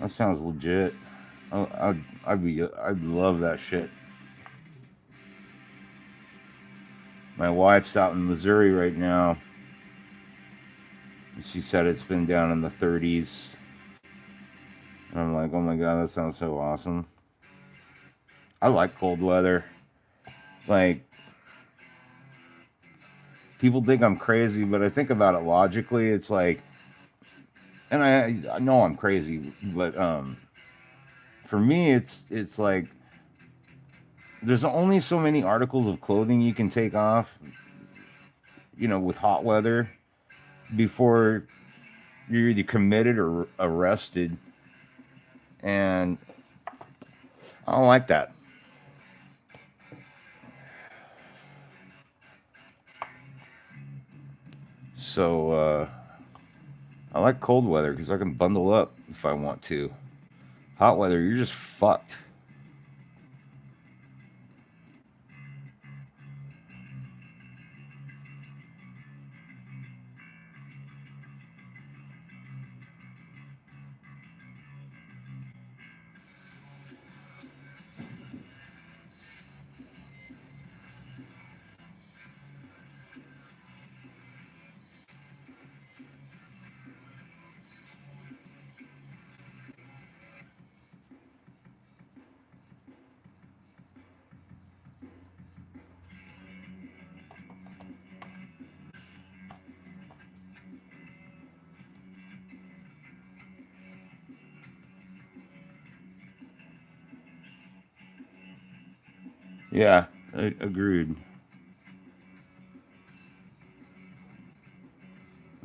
That sounds legit. I'd love that shit. My wife's out in Missouri right now. She said it's been down in the 30s. And I'm like, oh my god, that sounds so awesome. I like cold weather. Like, people think I'm crazy, but I think about it logically. It's like, and I know I'm crazy, but for me, it's like there's only so many articles of clothing you can take off, with hot weather before you're either committed or arrested, and I don't like that. So I like cold weather because I can bundle up if I want to. Hot weather, you're just fucked. Yeah, agreed.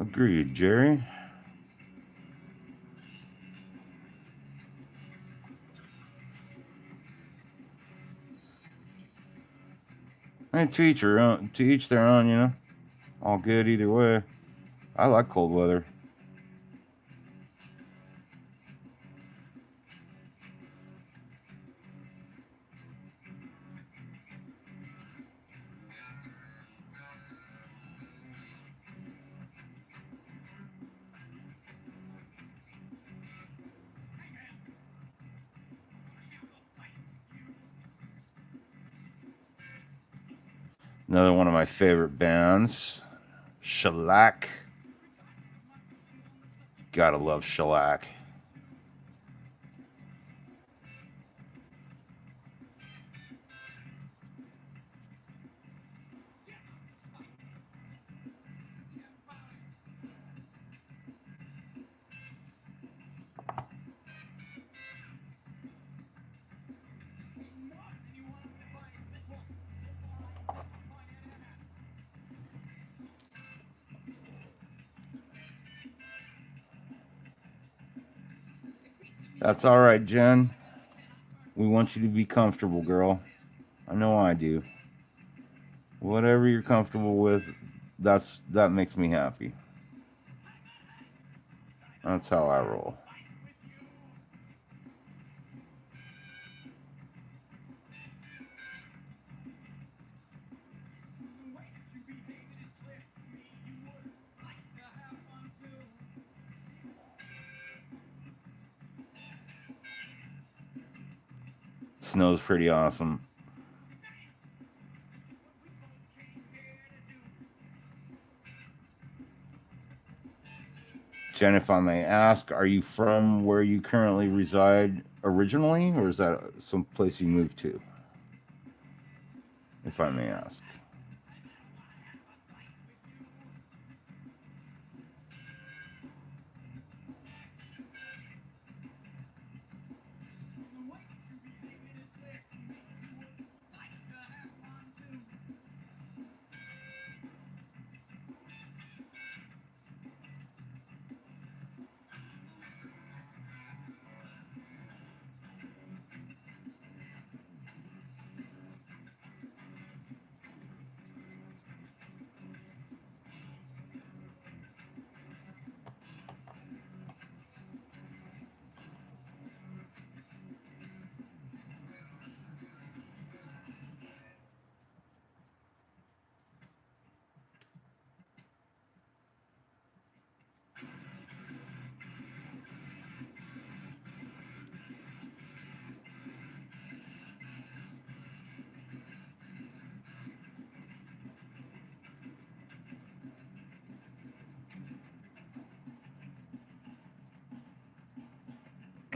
Agreed, Jerry. And to each your own. To each their own. All good either way. I like cold weather. Another one of my favorite bands, Shellac. Gotta love Shellac. That's all right, Jen. We want you to be comfortable, girl. I know I do. Whatever you're comfortable with, that makes me happy. That's how I roll. Snow's pretty awesome. Jen, if I may ask, are you from where you currently reside originally, or is that some place you moved to? If I may ask.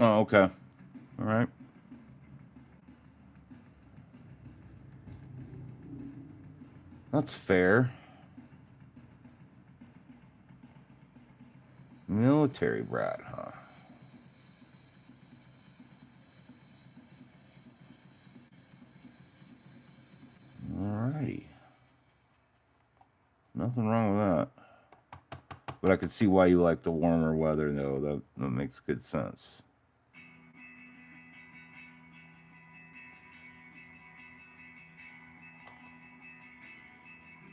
Oh, okay. All right. That's fair. Military brat, huh? Alrighty. Nothing wrong with that. But I could see why you like the warmer weather, though. That makes good sense.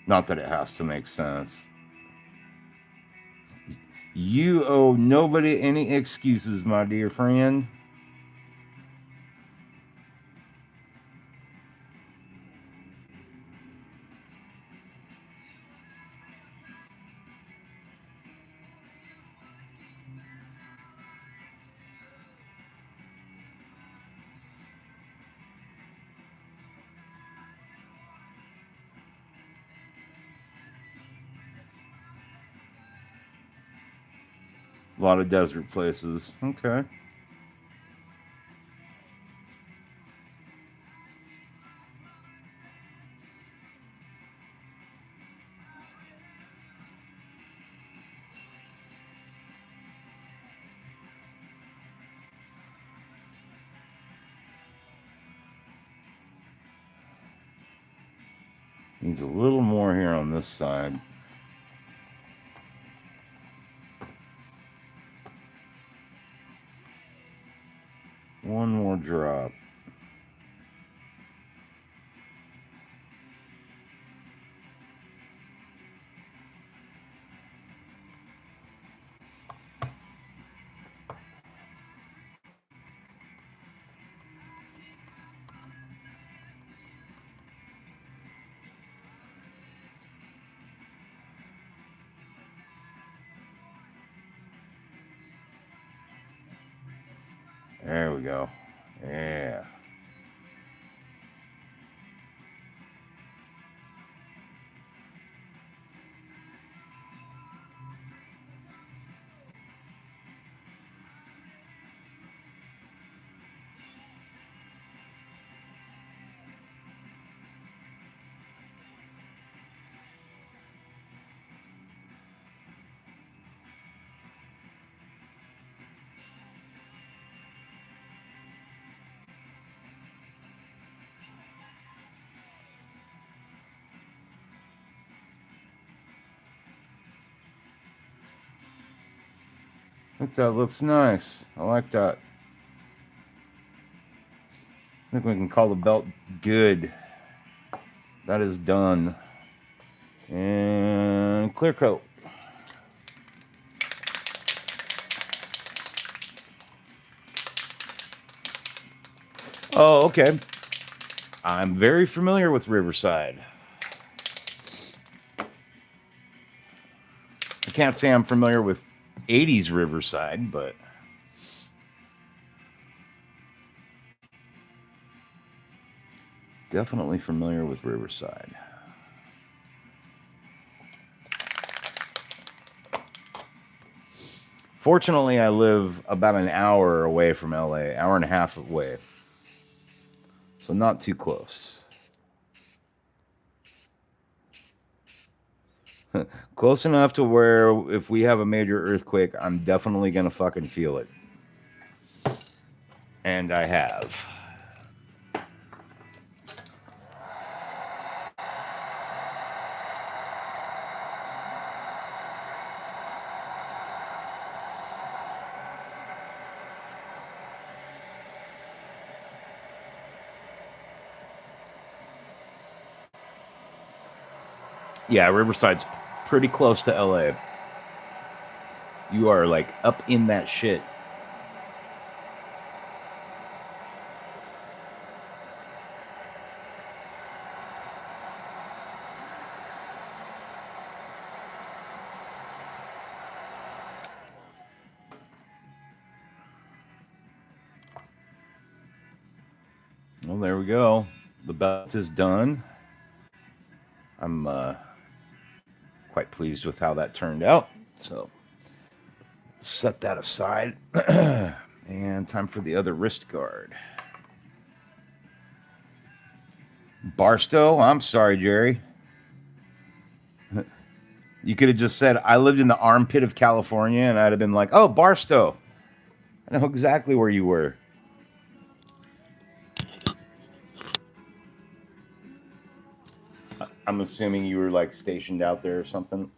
Not that it has to make sense. You owe nobody any excuses, my dear friend. A lot of desert places. Okay. Needs a little more here on this side. One more drop. There we go. Yeah. I think that looks nice. I like that. I think we can call the belt good. That is done. And clear coat. Oh, okay. I'm very familiar with Riverside. I can't say I'm familiar with 80s Riverside, but definitely familiar with Riverside. Fortunately, I live about an hour away from LA, hour and a half away. So not too close. Close enough to where if we have a major earthquake, I'm definitely going to fucking feel it. And I have. Yeah, Riverside's pretty close to LA. You are like up in that shit. Well, there we go. The belt is done. I'm quite pleased with how that turned out. So set that aside. And time for the other wrist guard. Barstow? I'm sorry, Jerry. You could have just said, I lived in the armpit of California, and I'd have been like, oh, Barstow. I know exactly where you were. I'm assuming you were like stationed out there or something.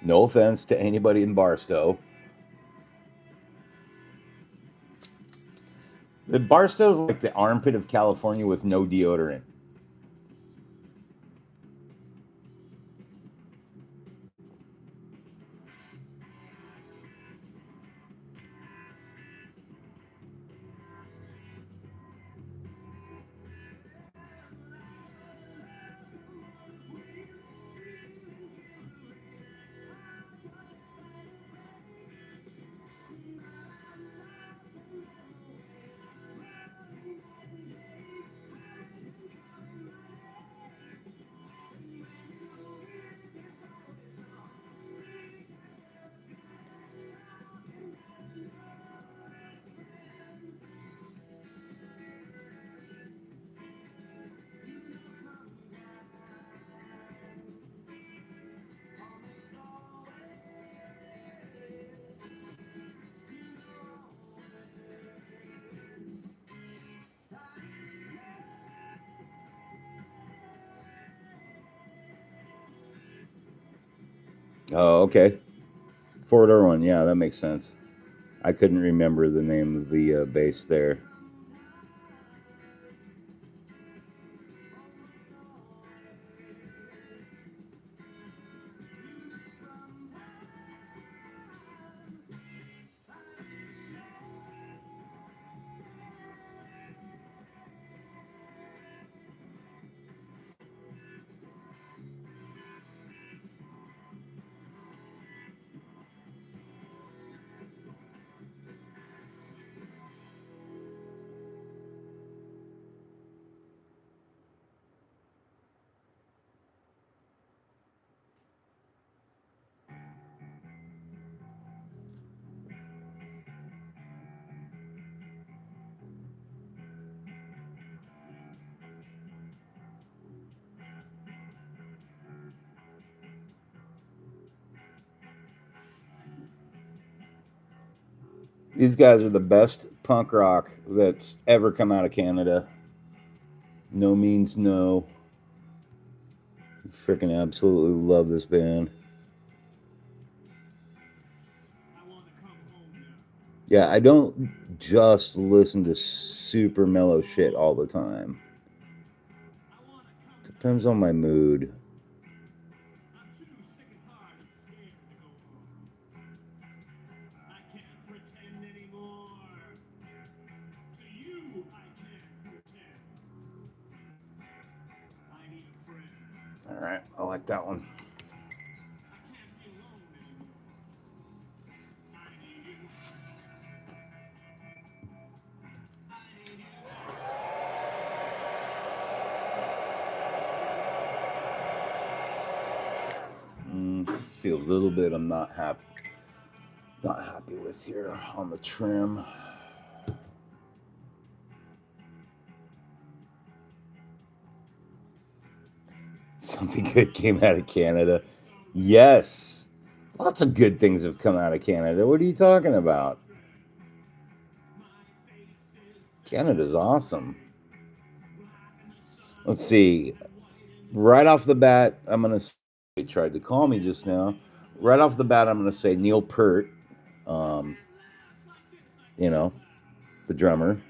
No offense to anybody in Barstow. The Barstow's like the armpit of California with no deodorant. Oh, okay. Fort Irwin. Yeah, that makes sense. I couldn't remember the name of the base there. These guys are the best punk rock that's ever come out of Canada. No means no. Freaking absolutely love this band. Yeah, I don't just listen to super mellow shit all the time. Depends on my mood. All right, I like that one. See a little bit I'm not happy with here on the trim. Something good came out of Canada. Yes. Lots of good things have come out of Canada. What are you talking about? Canada's awesome. Let's see. Right off the bat, I'm going to... He tried to call me just now. Right off the bat, I'm going to say Neil Peart. You know, the drummer.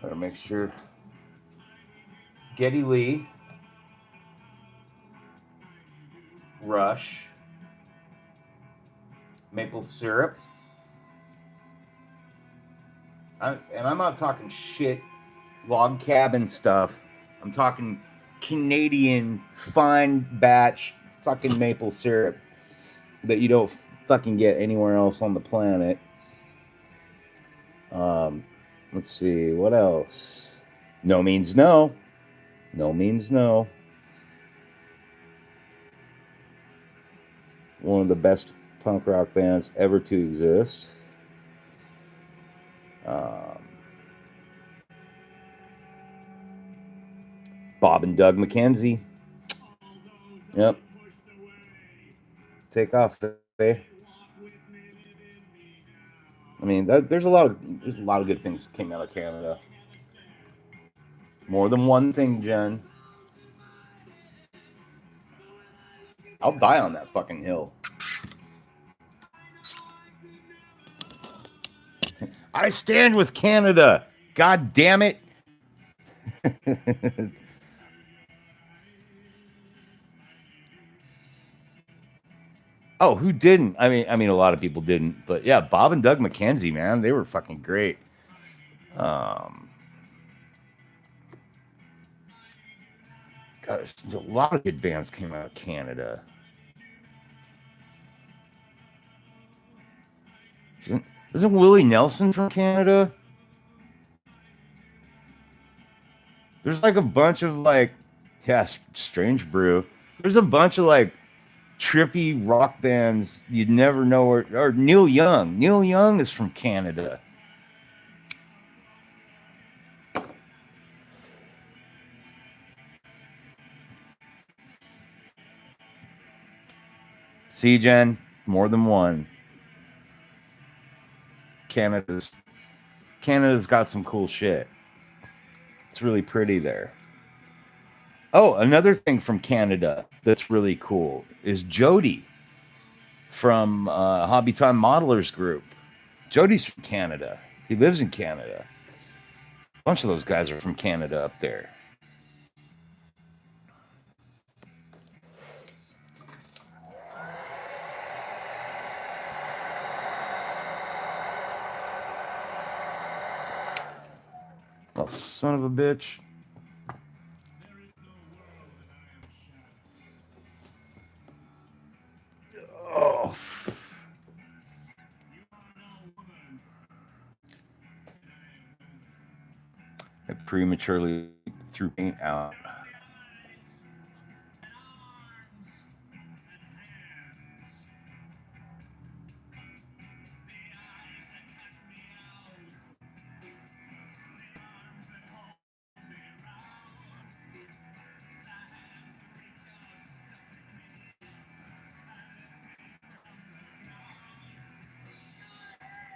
Better make sure. Geddy Lee. Rush. Maple syrup. And I'm not talking shit log cabin stuff. I'm talking Canadian fine batch fucking maple syrup that you don't fucking get anywhere else on the planet. Let's see, what else? No means no. No means no. One of the best punk rock bands ever to exist. Um, Bob and Doug McKenzie. Yep. Take off, eh? I mean, there's a lot of good things that came out of Canada. More than one thing, Jen. I'll die on that fucking hill. I stand with Canada. God damn it. Oh, who didn't? I mean, a lot of people didn't, but yeah, Bob and Doug McKenzie, man, they were fucking great. Um, gosh, a lot of good bands came out of Canada. Isn't Willie Nelson from Canada? There's like a bunch of like, yeah, Strange Brew. There's a bunch of like trippy rock bands you'd never know where. Or Neil Young. Neil Young is from Canada. See, Jen, more than one. Canada's Canada's got some cool shit. It's really pretty there. Oh, another thing from Canada that's really cool is Jody from Hobby Time Modelers Group. Jody's from Canada. He lives in Canada. A bunch of those guys are from Canada up there. Oh, son of a bitch. Oh. I prematurely threw paint out.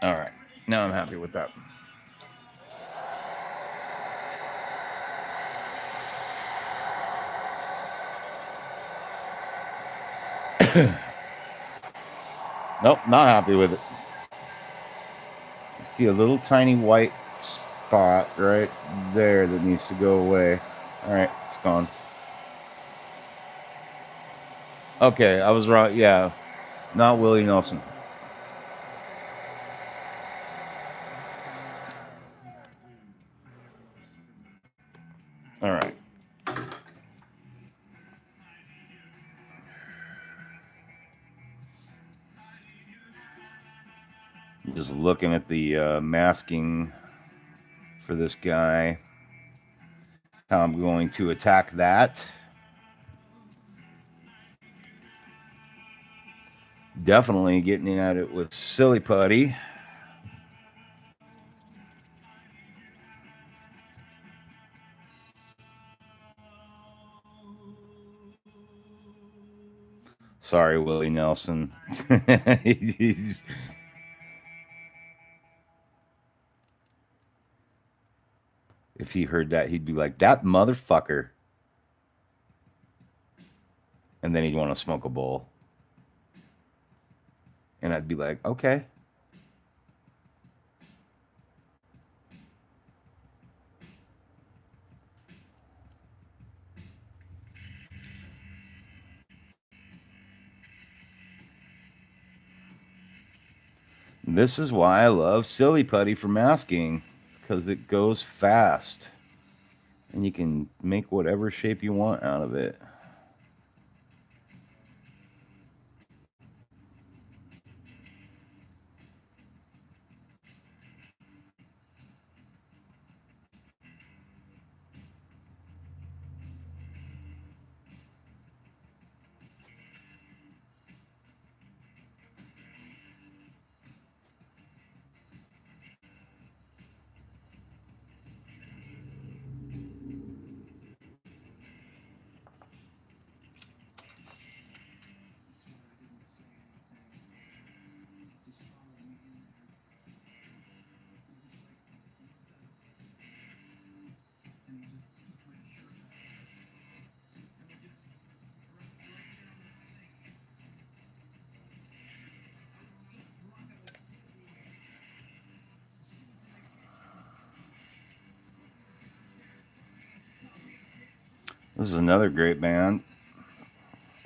All right. Now I'm happy with that. Nope, not happy with it. I see a little tiny white spot right there that needs to go away. All right, it's gone. Okay, I was wrong. Yeah, not Willie Nelson. All right. Just looking at the masking for this guy, how I'm going to attack that. Definitely getting at it with Silly Putty. Sorry, Willie Nelson. He's, if he heard that, he'd be like, that motherfucker. And then he'd want to smoke a bowl. And I'd be like, okay. This is why I love Silly Putty for masking. It's because it goes fast. And you can make whatever shape you want out of it. This is another great band,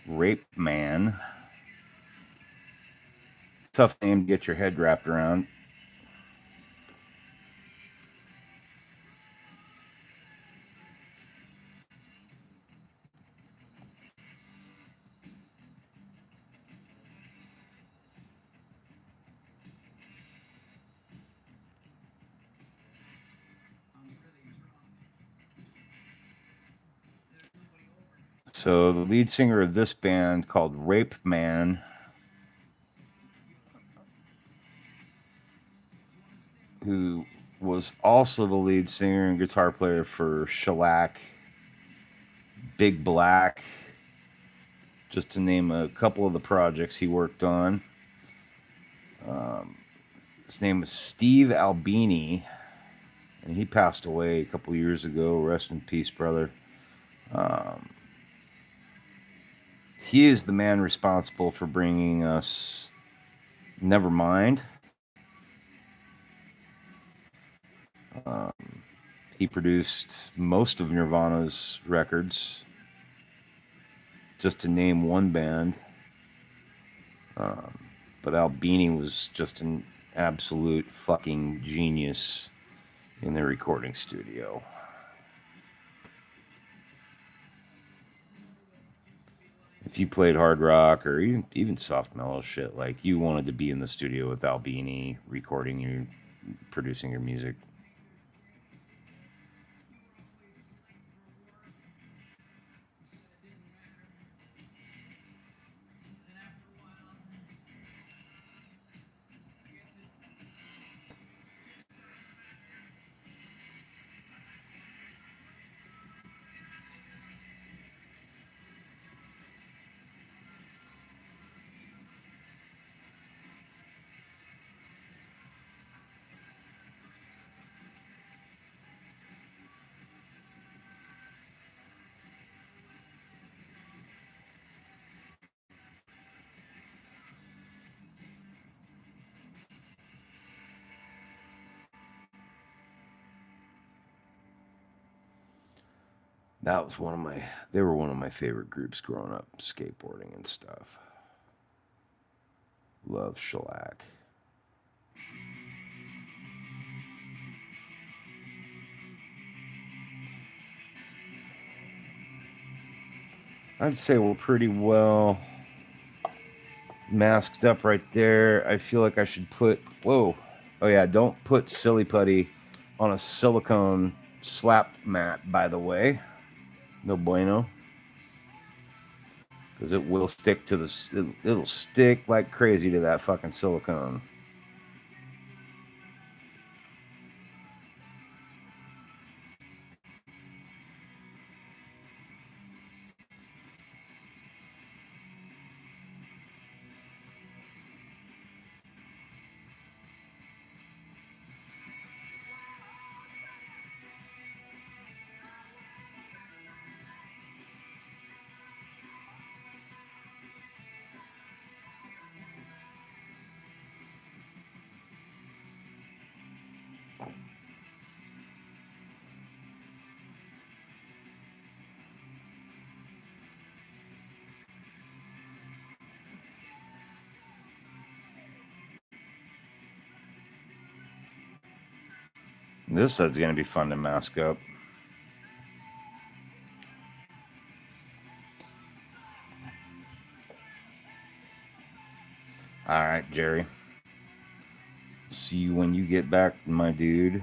Rape Man. Tough name to get your head wrapped around. So the lead singer of this band called Rape Man, who was also the lead singer and guitar player for Shellac, Big Black, just to name a couple of the projects he worked on. His name was Steve Albini, and he passed away a couple years ago. Rest in peace, brother. Um, he is the man responsible for bringing us Nevermind. Um, he produced most of Nirvana's records, just to name one band. Um, but Albini was just an absolute fucking genius in the recording studio. If you played hard rock or even soft mellow shit, like you wanted to be in the studio with Albini, recording you, producing your music. That was they were one of my favorite groups growing up, skateboarding and stuff. Love Shellac. I'd say we're pretty well masked up right there. I feel like I should put, whoa. Oh yeah, don't put silly putty on a silicone slap mat, by the way. No bueno. Because it will stick to it'll stick like crazy to that fucking silicone. This side's gonna be fun to mask up. All right, Jerry. See you when you get back, my dude.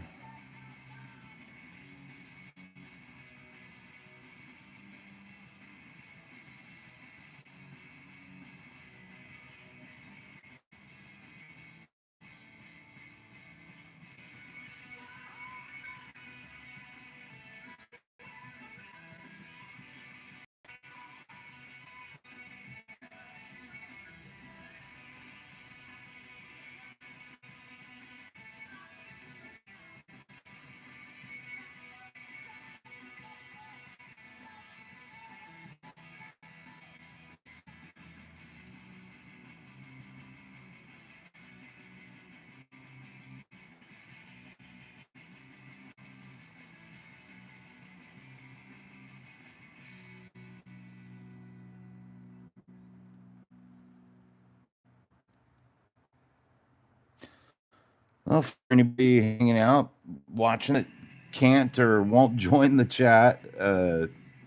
Well, for anybody hanging out, watching it, can't or won't join the chat,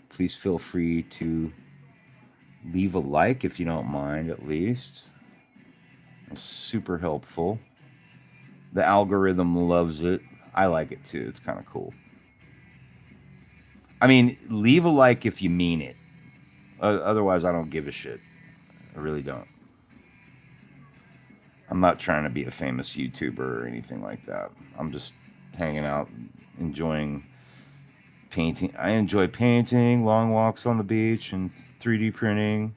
please feel free to leave a like if you don't mind, at least. It's super helpful. The algorithm loves it. I like it too. It's kind of cool. I mean, leave a like if you mean it. Otherwise, I don't give a shit. I really don't. I'm not trying to be a famous YouTuber or anything like that. I'm just hanging out, enjoying painting. I enjoy painting, long walks on the beach, and 3D printing.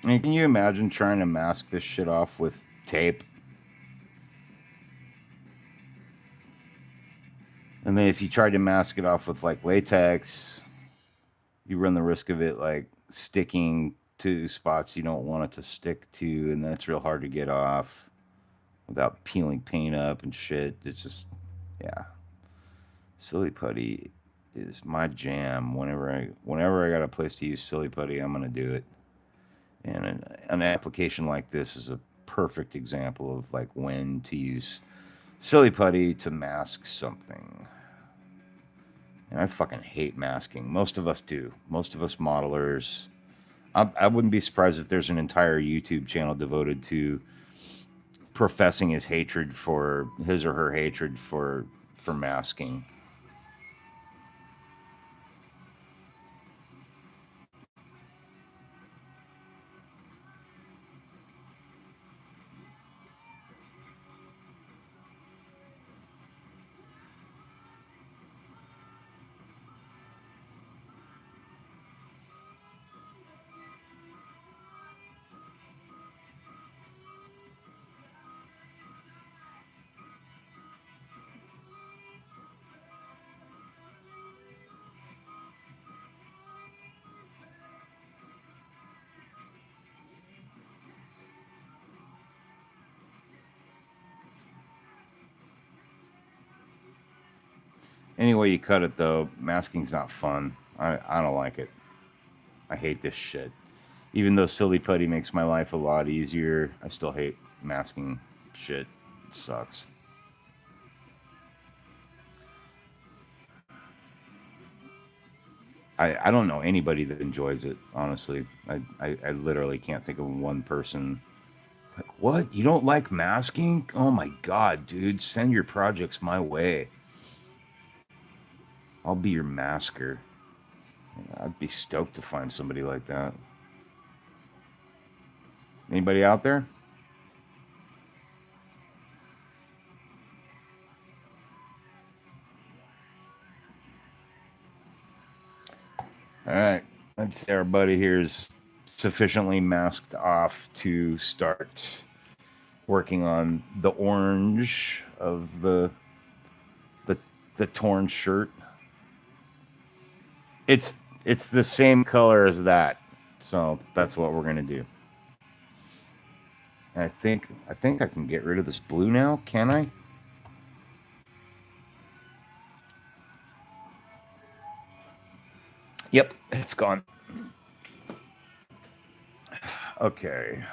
And can you imagine trying to mask this shit off with tape? And then if you tried to mask it off with like latex, you run the risk of it like sticking to spots you don't want it to stick to, and then it's real hard to get off without peeling paint up and shit. It's just, yeah, silly putty is my jam. Whenever I got a place to use silly putty, I'm gonna do it. And an application like this is a perfect example of like when to use silly putty to mask something. And I fucking hate masking. Most of us do. Most of us modelers. I wouldn't be surprised if there's an entire YouTube channel devoted to professing his hatred for his or her hatred for masking. Any way you cut it, though, masking's not fun. I don't like it. I hate this shit. Even though silly putty makes my life a lot easier, I still hate masking shit. It sucks. I don't know anybody that enjoys it, honestly. I literally can't think of one person. Like, what? You don't like masking? Oh my god, dude. Send your projects my way. I'll be your masker. I'd be stoked to find somebody like that. Anybody out there? All right. Let's say our buddy here is sufficiently masked off to start working on the orange of the the torn shirt. It's It's the same color as that. So that's what we're gonna do. And I think I can get rid of this blue now, can I? Yep, it's gone. Okay.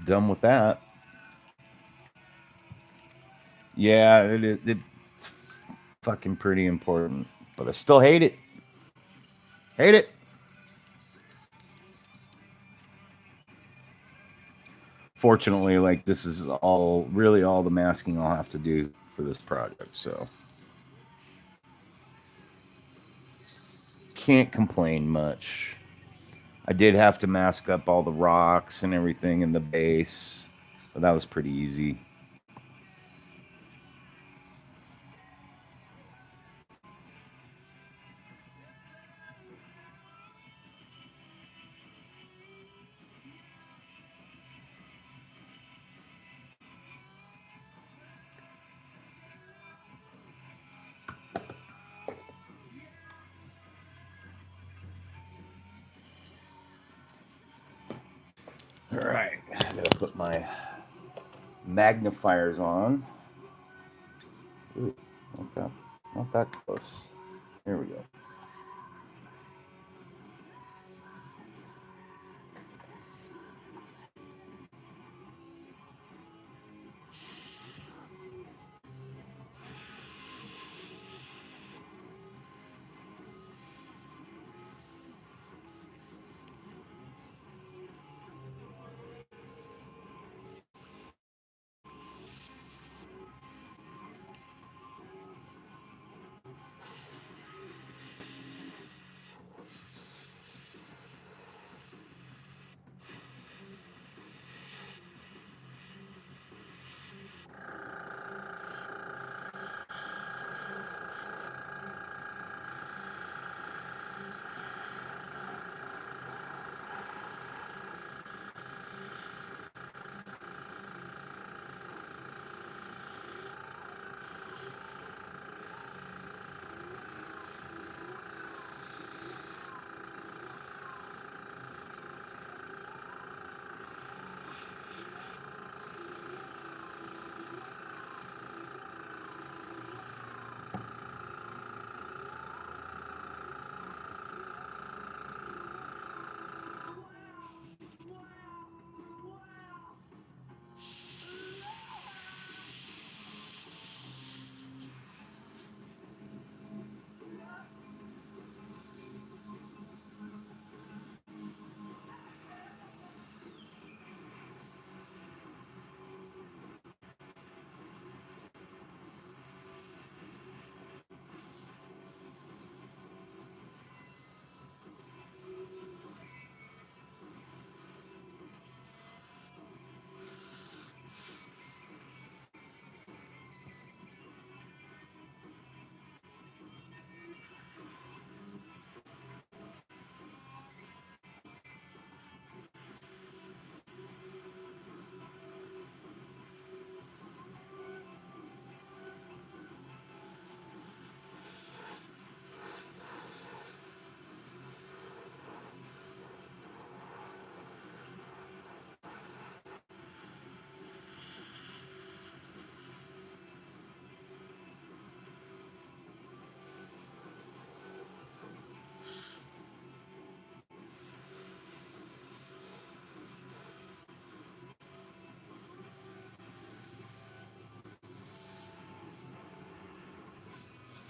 Done with that. Yeah, it is. It's fucking pretty important, but I still hate it. Hate it. Fortunately, like this is all really all the masking I'll have to do for this project, so can't complain much. I did have to mask up all the rocks and everything in the base, but that was pretty easy. All right, I gotta put my magnifiers on. Ooh, not that close. Here we go.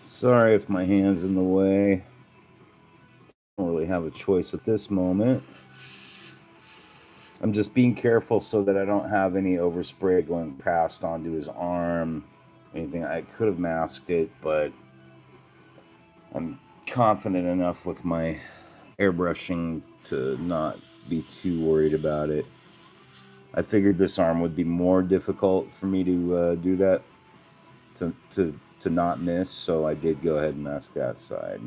Sorry if my hand's in the way. I don't really have a choice at this moment. I'm just being careful so that I don't have any overspray going past onto his arm. Anything I could have masked it, but I'm confident enough with my airbrushing to not be too worried about it. I figured this arm would be more difficult for me to do that, to not miss, so I did go ahead and mask that side.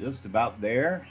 Just about there.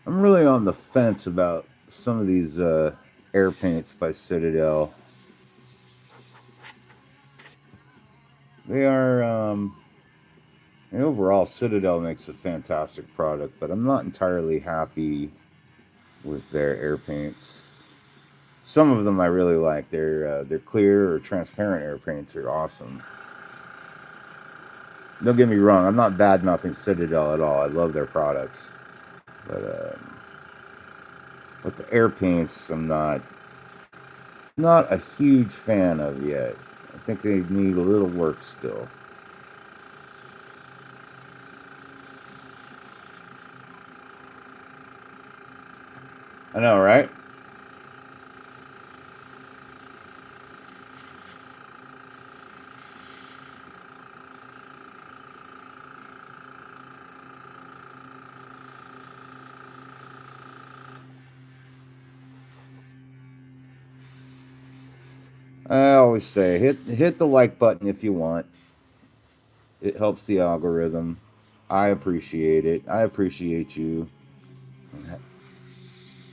I'm really on the fence about some of these air paints by Citadel. They are, and overall, Citadel makes a fantastic product, but I'm not entirely happy with their air paints. Some of them I really like. They're clear or transparent air paints are awesome. Don't get me wrong. I'm not bad mouthing Citadel at all. I love their products, but with the air paints, I'm not a huge fan of yet. I think they need a little work still. I know, right? I always say hit the like button if you want. It helps the algorithm. I appreciate it. I appreciate you.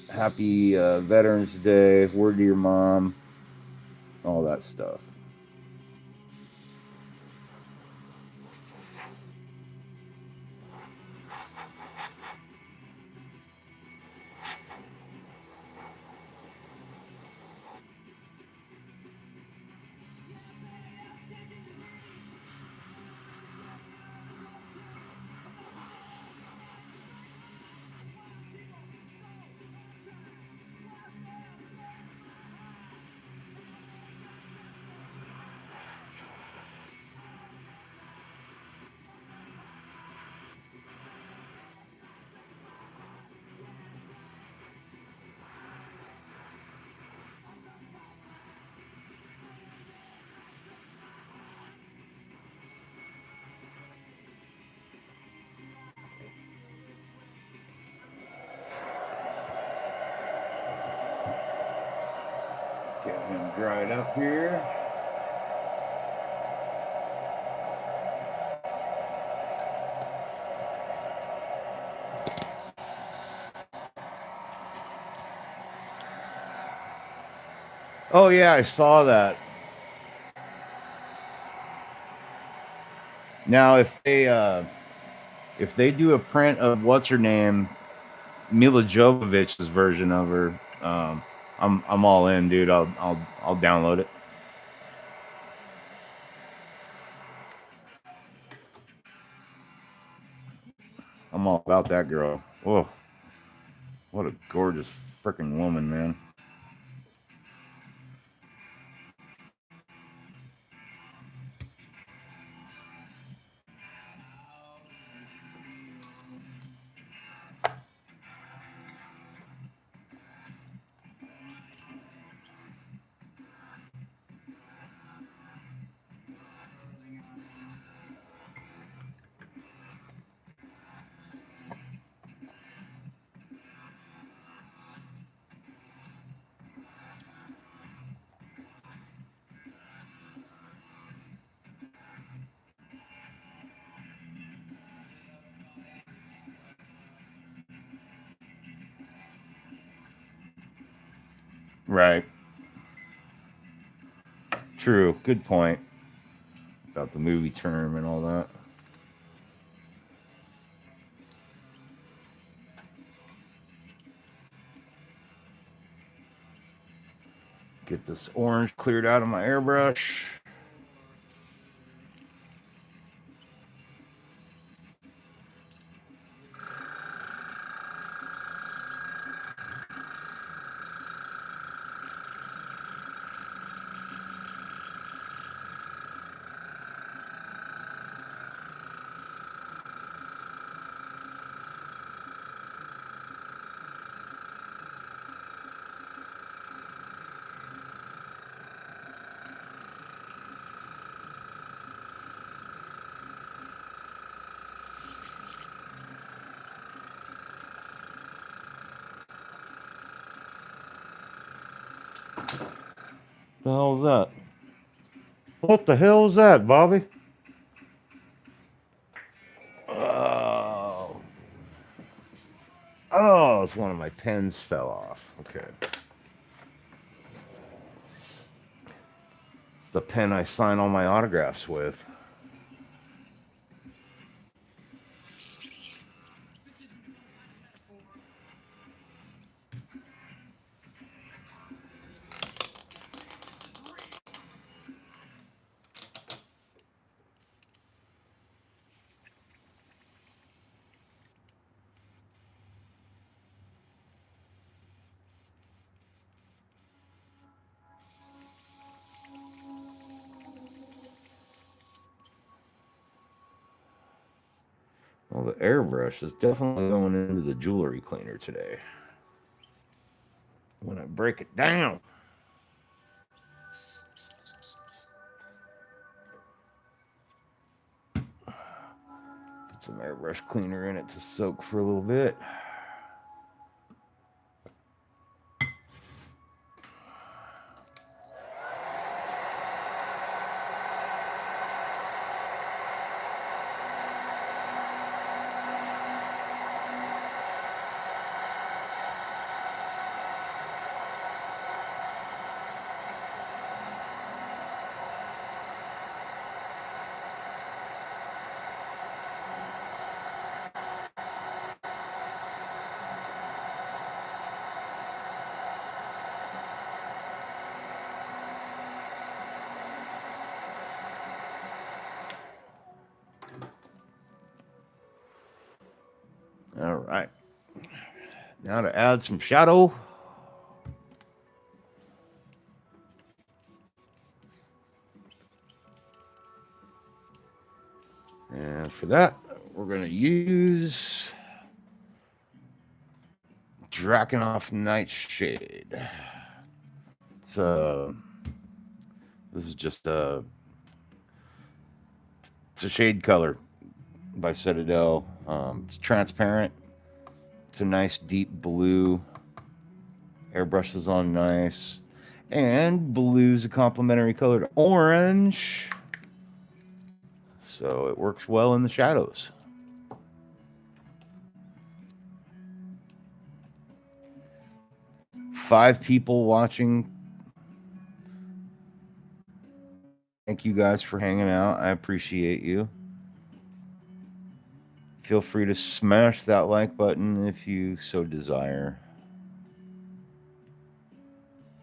Happy Veterans Day. Word to your mom. All that stuff. Get him dried up here. Oh yeah, I saw that. Now if they do a print of what's her name, Mila Jovovich's version of her, I'm all in, dude. I'll download it. I'm all about that girl. Oh, what a gorgeous freaking woman, man. Right. True. Good point about the movie term and all that. Get this orange cleared out of my airbrush. The hell's that? What the hell is that, Bobby? Oh. Oh, it's one of my pens fell off. Okay. It's the pen I sign all my autographs with. Well, the airbrush is definitely going into the jewelry cleaner today. When I break it down. Put some airbrush cleaner in it to soak for a little bit. All right. Now to add some shadow. And for that, we're going to use Drakenhoff Nightshade. It's this is just it's a shade color by Citadel. It's transparent. It's a nice deep blue. Airbrushes on nice. And blue's a complementary color to orange. So it works well in the shadows. Five people watching. Thank you guys for hanging out. I appreciate you. Feel free to smash that like button if you so desire.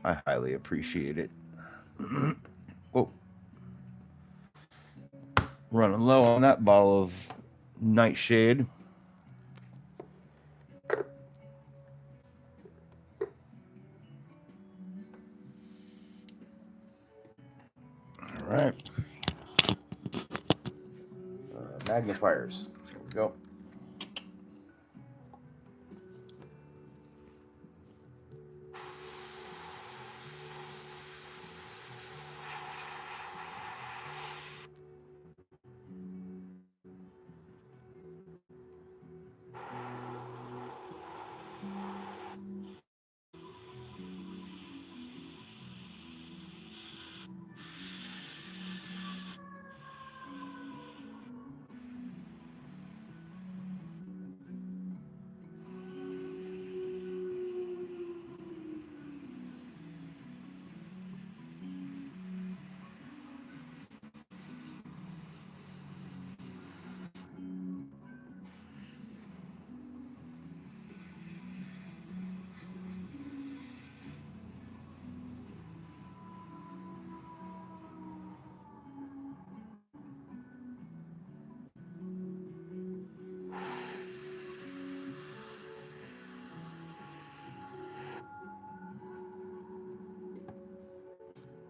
I highly appreciate it. Oh, running low on that bottle of Nightshade. All right. Magnifiers. There we go.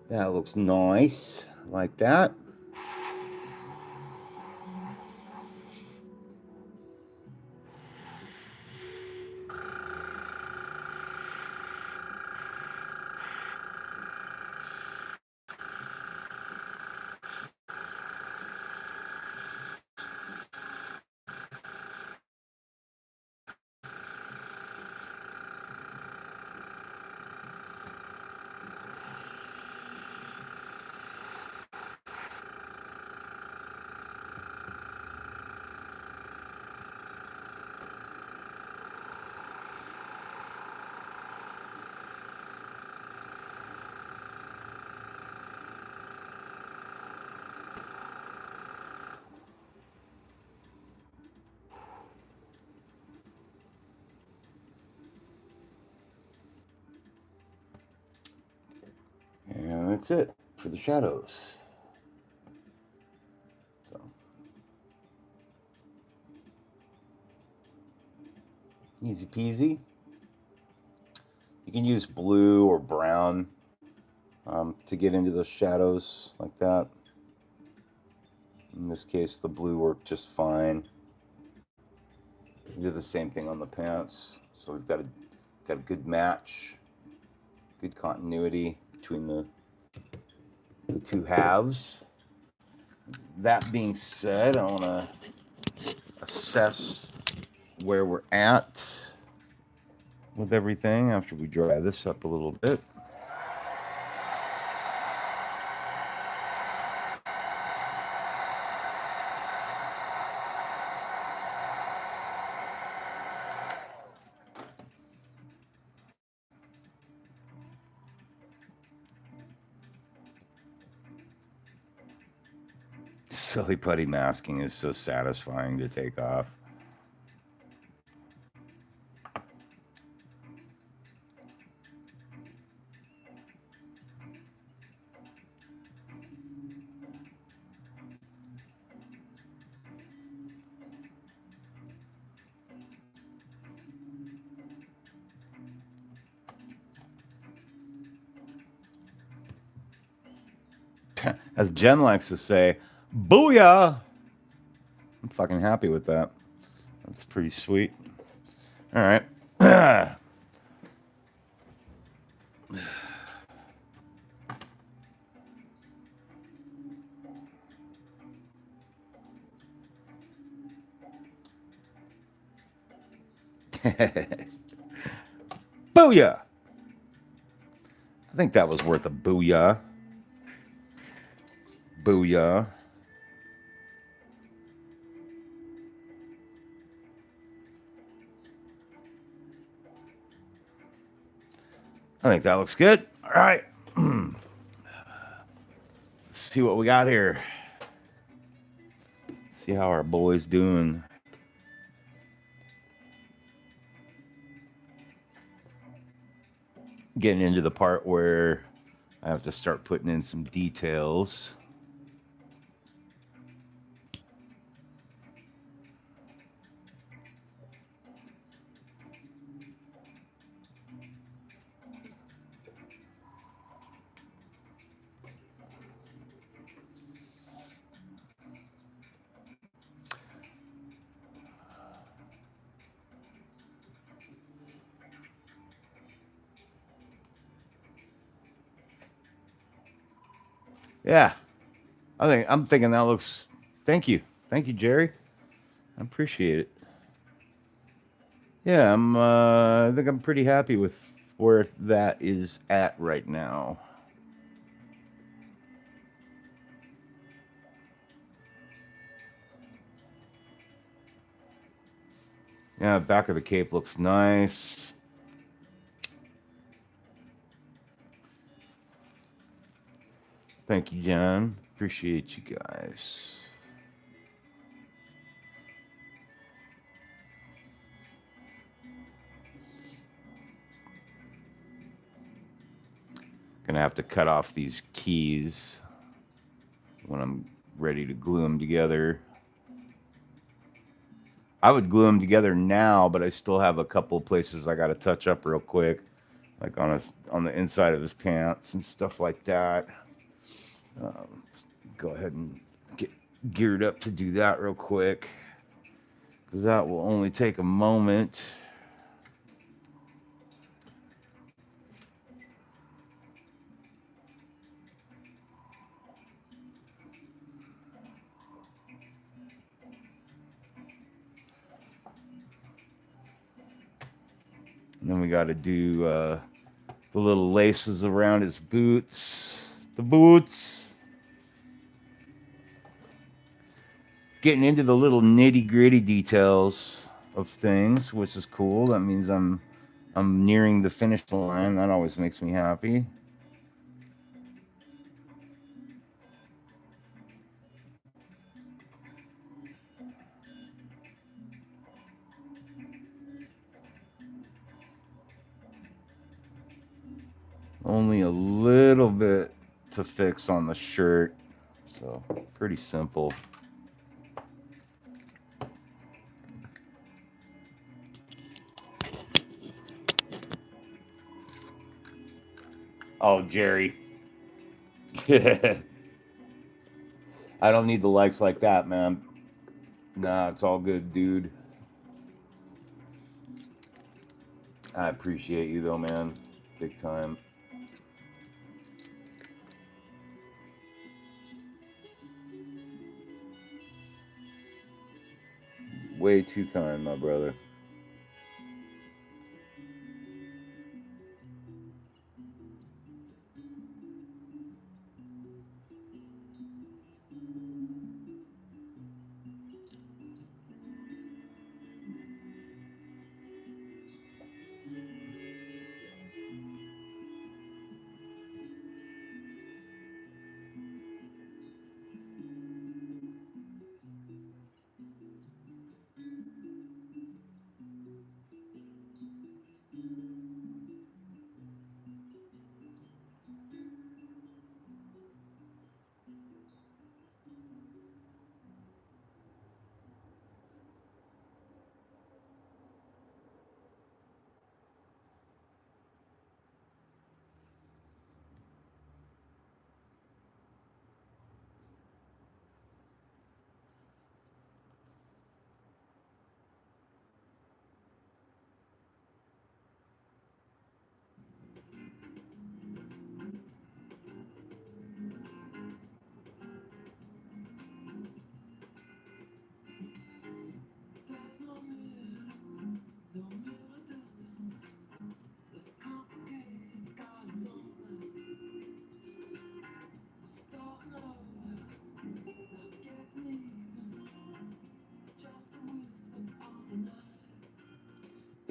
That looks nice. Like that. that's it for the shadows. So, easy peasy. You can use blue or brown to get into the shadows like that. In this case, the blue worked just fine. We did the same thing on the pants, so we've got a good match, good continuity between the two halves. That being said, I want to assess where we're at with everything after we dry this up a little bit. Silly putty masking is so satisfying to take off. As Jen likes to say, booyah! I'm fucking happy with that. That's pretty sweet. All right. Booyah! I think that was worth a booyah. Booyah. I think that looks good. All right. Let's see what we got here. See how our boy's doing. Getting into the part where I have to start putting in some details. Yeah, I'm thinking that looks. Thank you, Jerry. I appreciate it. Yeah, I think I'm pretty happy with where that is at right now. Yeah, back of the cape looks nice. Thank you, John. Appreciate you guys. Gonna have to cut off these keys when I'm ready to glue them together. I would glue them together now, but I still have a couple of places I got to touch up real quick, like on the inside of his pants and stuff like that. Go ahead and get geared up to do that real quick, because that will only take a moment. And then we got to do the little laces around his boots. The boots. Getting into the little nitty gritty details of things, which is cool. That means I'm nearing the finish line. That always makes me happy. Only a little bit to fix on the shirt. So pretty simple. Oh, Jerry. I don't need the likes like that, man. Nah, it's all good, dude. I appreciate you though, man. Big time. Way too kind, my brother.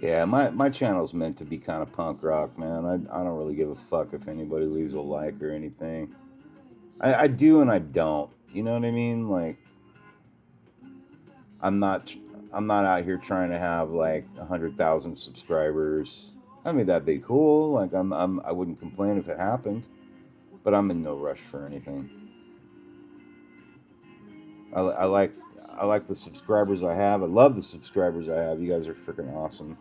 Yeah, my channel's meant to be kind of punk rock, man. I don't really give a fuck if anybody leaves a like or anything. I do and I don't. You know what I mean? Like I'm not I'm not out here trying to have like 100,000 subscribers. I mean that'd be cool. Like I wouldn't complain if it happened, but I'm in no rush for anything. I like I like the subscribers I have. I love the subscribers I have. You guys are freaking awesome,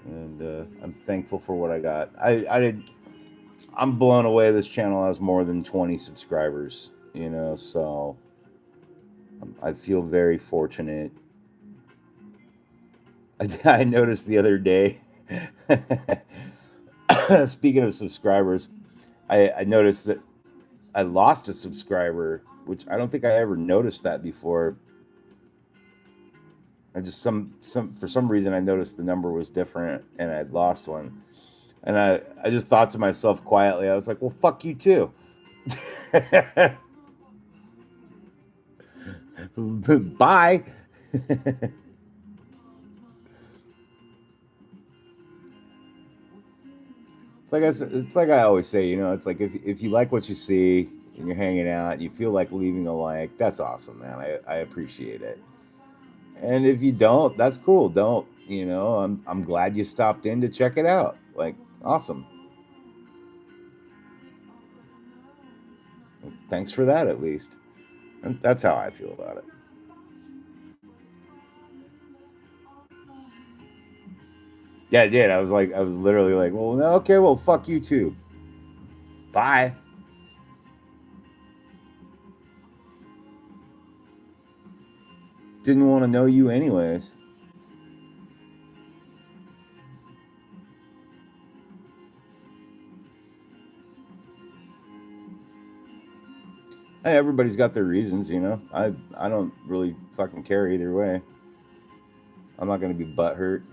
and I'm thankful for what I got. I'm blown away. This channel has more than 20 subscribers. You know, so I feel very fortunate. I noticed the other day. Speaking of subscribers, I noticed that I lost a subscriber, which I don't think I ever noticed that before. I just some for some reason I noticed the number was different and I'd lost one. And I just thought to myself quietly, I was like, well, fuck you too. Bye. It's like I always say, you know, it's like if you like what you see and you're hanging out, you feel like leaving a like, that's awesome, man. I appreciate it. And if you don't, that's cool. Don't, you know, I'm glad you stopped in to check it out. Like, awesome. Thanks for that at least. And that's how I feel about it. Yeah, I did. I was literally like, well, no, okay, well, fuck you too. Bye. Didn't want to know you anyways. Hey, everybody's got their reasons, you know. I don't really fucking care either way. I'm not gonna be butthurt.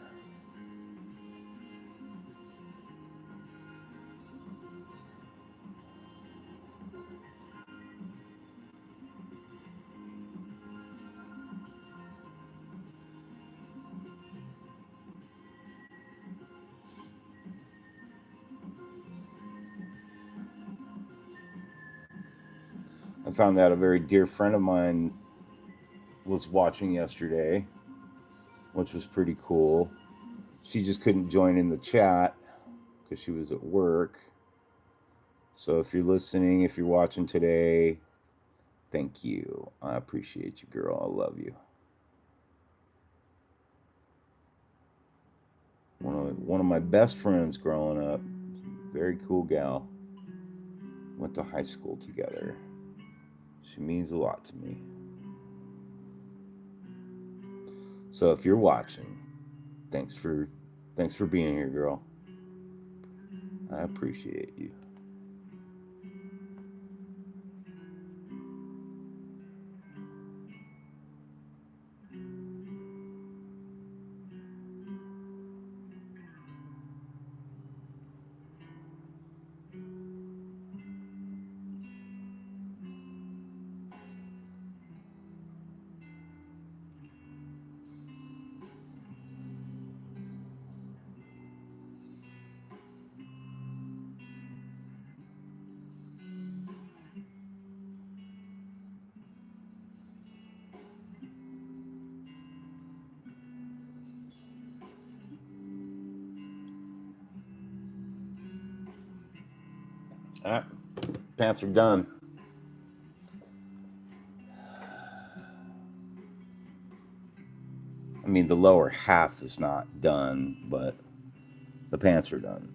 I found out a very dear friend of mine was watching yesterday, which was pretty cool. She just couldn't join in the chat because she was at work. So if you're listening, if you're watching today, thank you. I appreciate you, girl. I love you. One of my best friends growing up, very cool gal. Went to high school together. She means a lot to me. So if you're watching, thanks for thanks for being here, girl. I appreciate you. All right, pants are done. I mean, the lower half is not done, but the pants are done.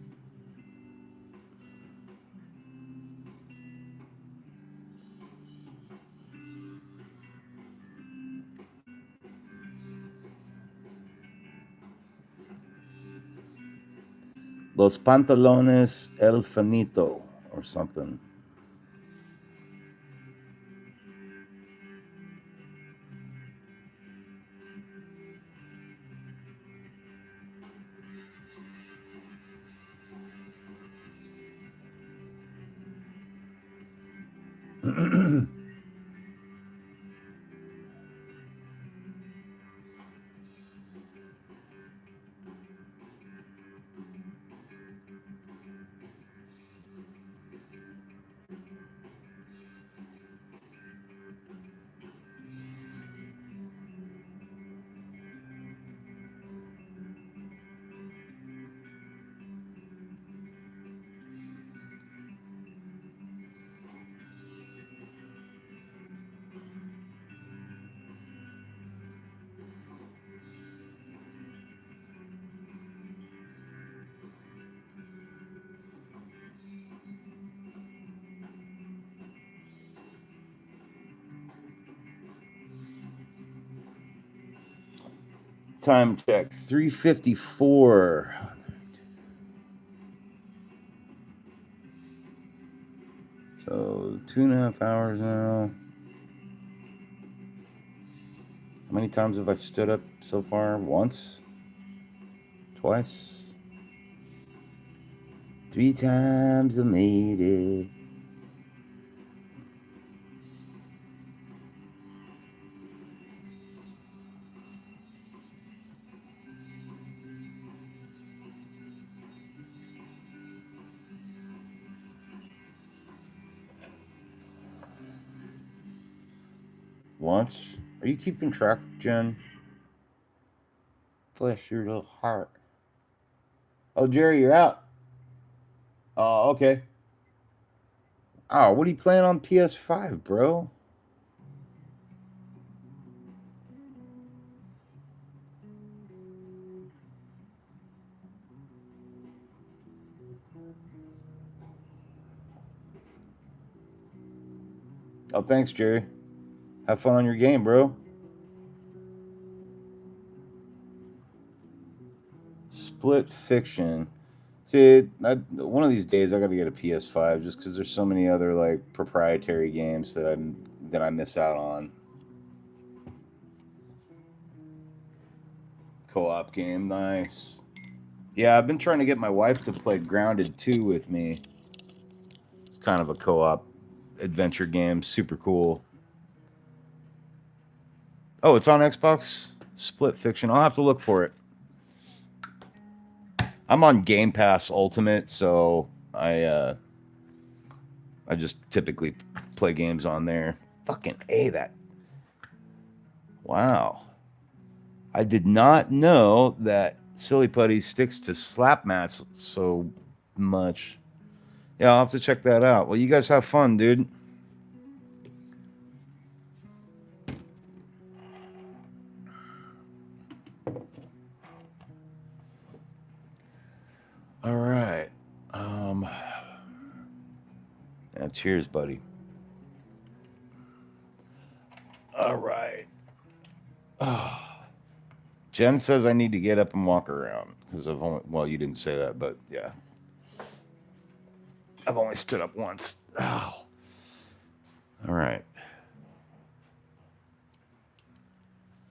Los pantalones el finito or something. Time check 3:54. So 2.5 hours now. How many times have I stood up so far? Once? Twice? 3 times I made it. Once? Are you keeping track, Jen? Bless your little heart. Oh, Jerry, you're out. Oh, okay. Oh, what are you playing on PS5, bro? Oh, thanks, Jerry. Have fun on your game, bro. Split Fiction. See, one of these days I got to get a PS5 just because there's so many other like proprietary games that I miss out on. Co-op game, nice. Yeah, I've been trying to get my wife to play Grounded 2 with me. It's kind of a co-op adventure game, super cool. Oh, it's on Xbox. Split Fiction. I'll have to look for it. I'm on Game Pass Ultimate, so I just typically play games on there. Fucking A that. Wow. I did not know that Silly Putty sticks to slap mats so much. Yeah, I'll have to check that out. Well, you guys have fun, dude. All right. Yeah, cheers, buddy. All right. Oh. Jen says I need to get up and walk around because I've only, well, you didn't say that, but yeah. I've only stood up once. Oh. All right.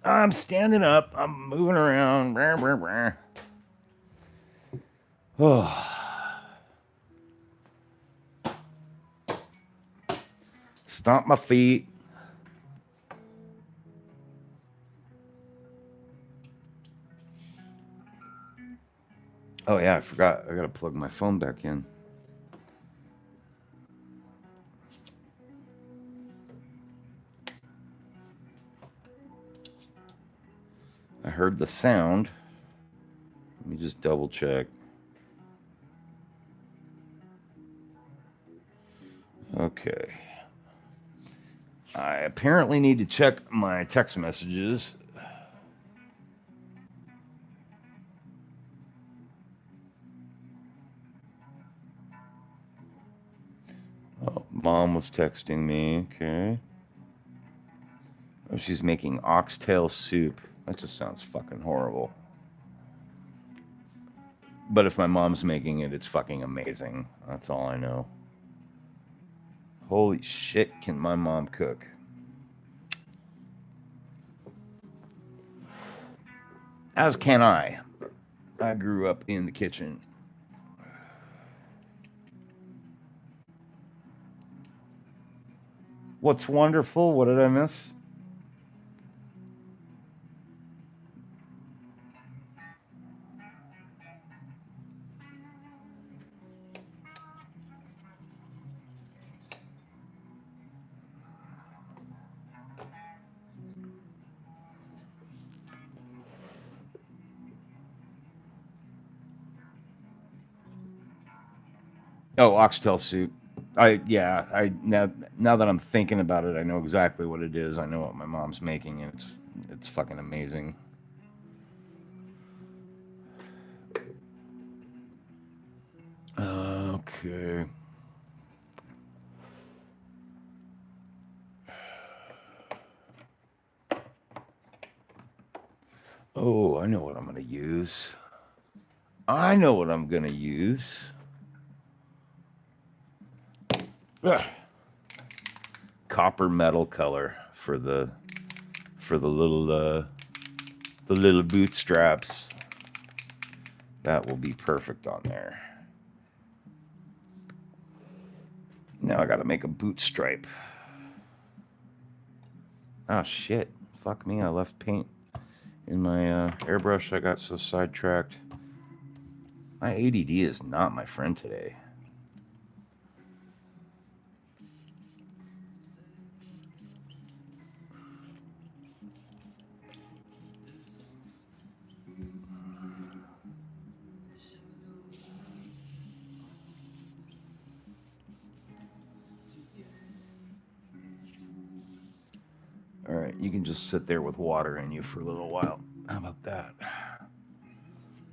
I'm standing up. I'm moving around. Oh. Stomp my feet. Oh, yeah, I forgot. I got to plug my phone back in. I heard the sound. Let me just double check. Okay. I apparently need to check my text messages. Oh, mom was texting me. Okay. Oh, she's making oxtail soup. That just sounds fucking horrible. But if my mom's making it, it's fucking amazing. That's all I know. Holy shit, can my mom cook? As can I. I grew up in the kitchen. What's wonderful? What did I miss? Oh, oxtail soup. I now that I'm thinking about it, I know exactly what it is. I know what my mom's making, and it's fucking amazing. Okay. Oh, I know what I'm gonna use. I know what I'm gonna use. Ugh. Copper metal color for the little bootstraps. That will be perfect on there. Now I gotta make a boot stripe. Oh shit. Fuck me, I left paint in my airbrush. I got so sidetracked. My ADD is not my friend today. All right, you can just sit there with water in you for a little while. How about that?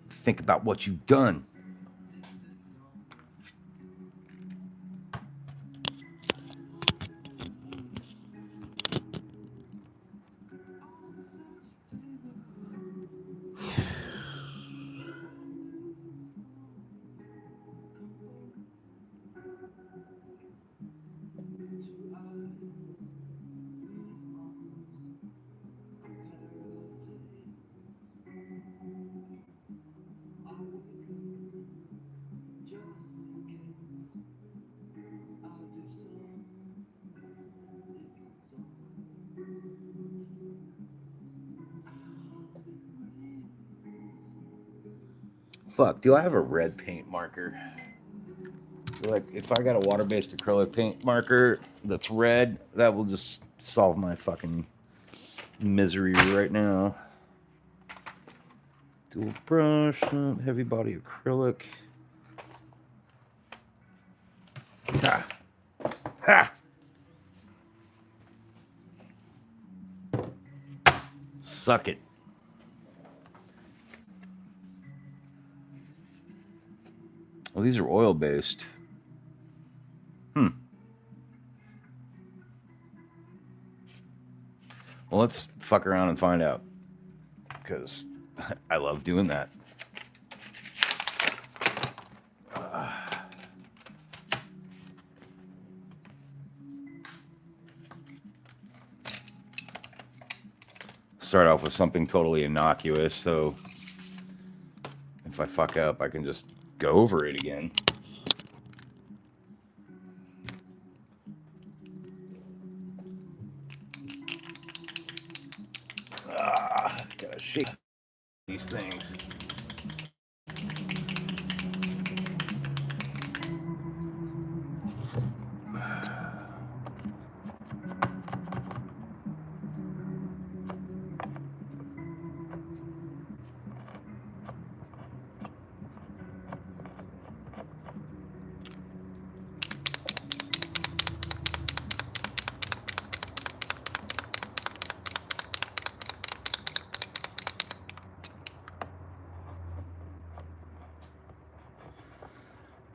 Think about what you've done. Fuck, do I have a red paint marker? Like, if I got a water-based acrylic paint marker that's red, that will just solve my fucking misery right now. Dual brush, heavy body acrylic. Ha! Ha! Suck it. Oh, these are oil-based. Well, let's fuck around and find out. Because I love doing that. Start off with something totally innocuous, so if I fuck up, I can just go over it again. Gotta shake these things.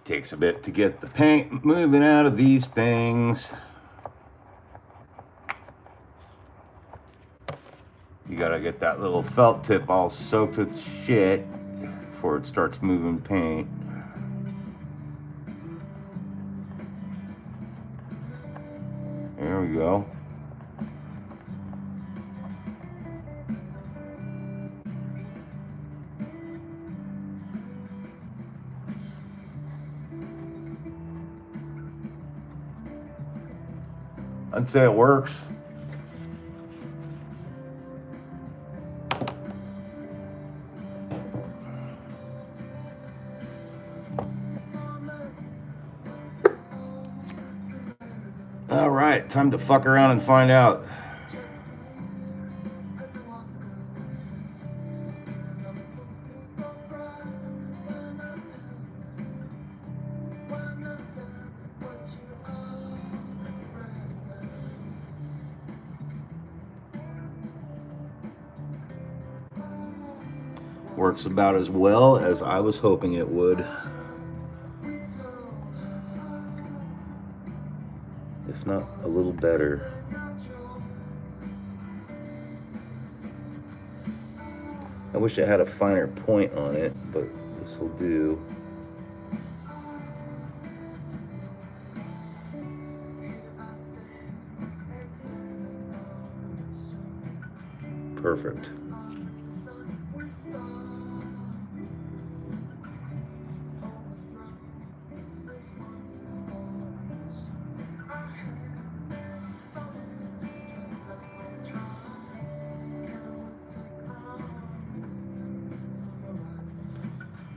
Takes a bit to get the paint moving out of these things. You gotta get that little felt tip all soaked with shit before it starts moving paint. There we go. I'd say it works. All right, time to fuck around and find out. Works about as well as I was hoping it would. If not a little better. I wish it had a finer point on it, but this will do. Perfect.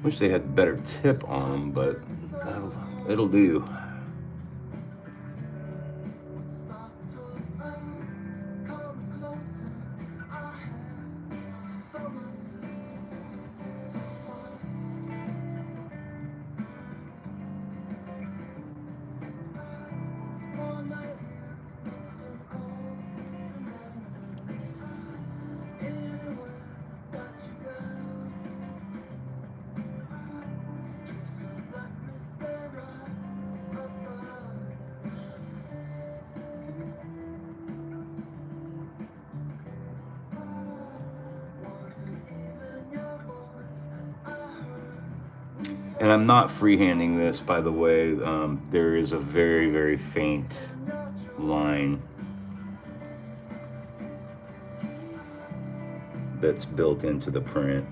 Wish they had better tip on them, but it'll do. And I'm not freehanding this, by the way. There is a very, very faint line that's built into the print.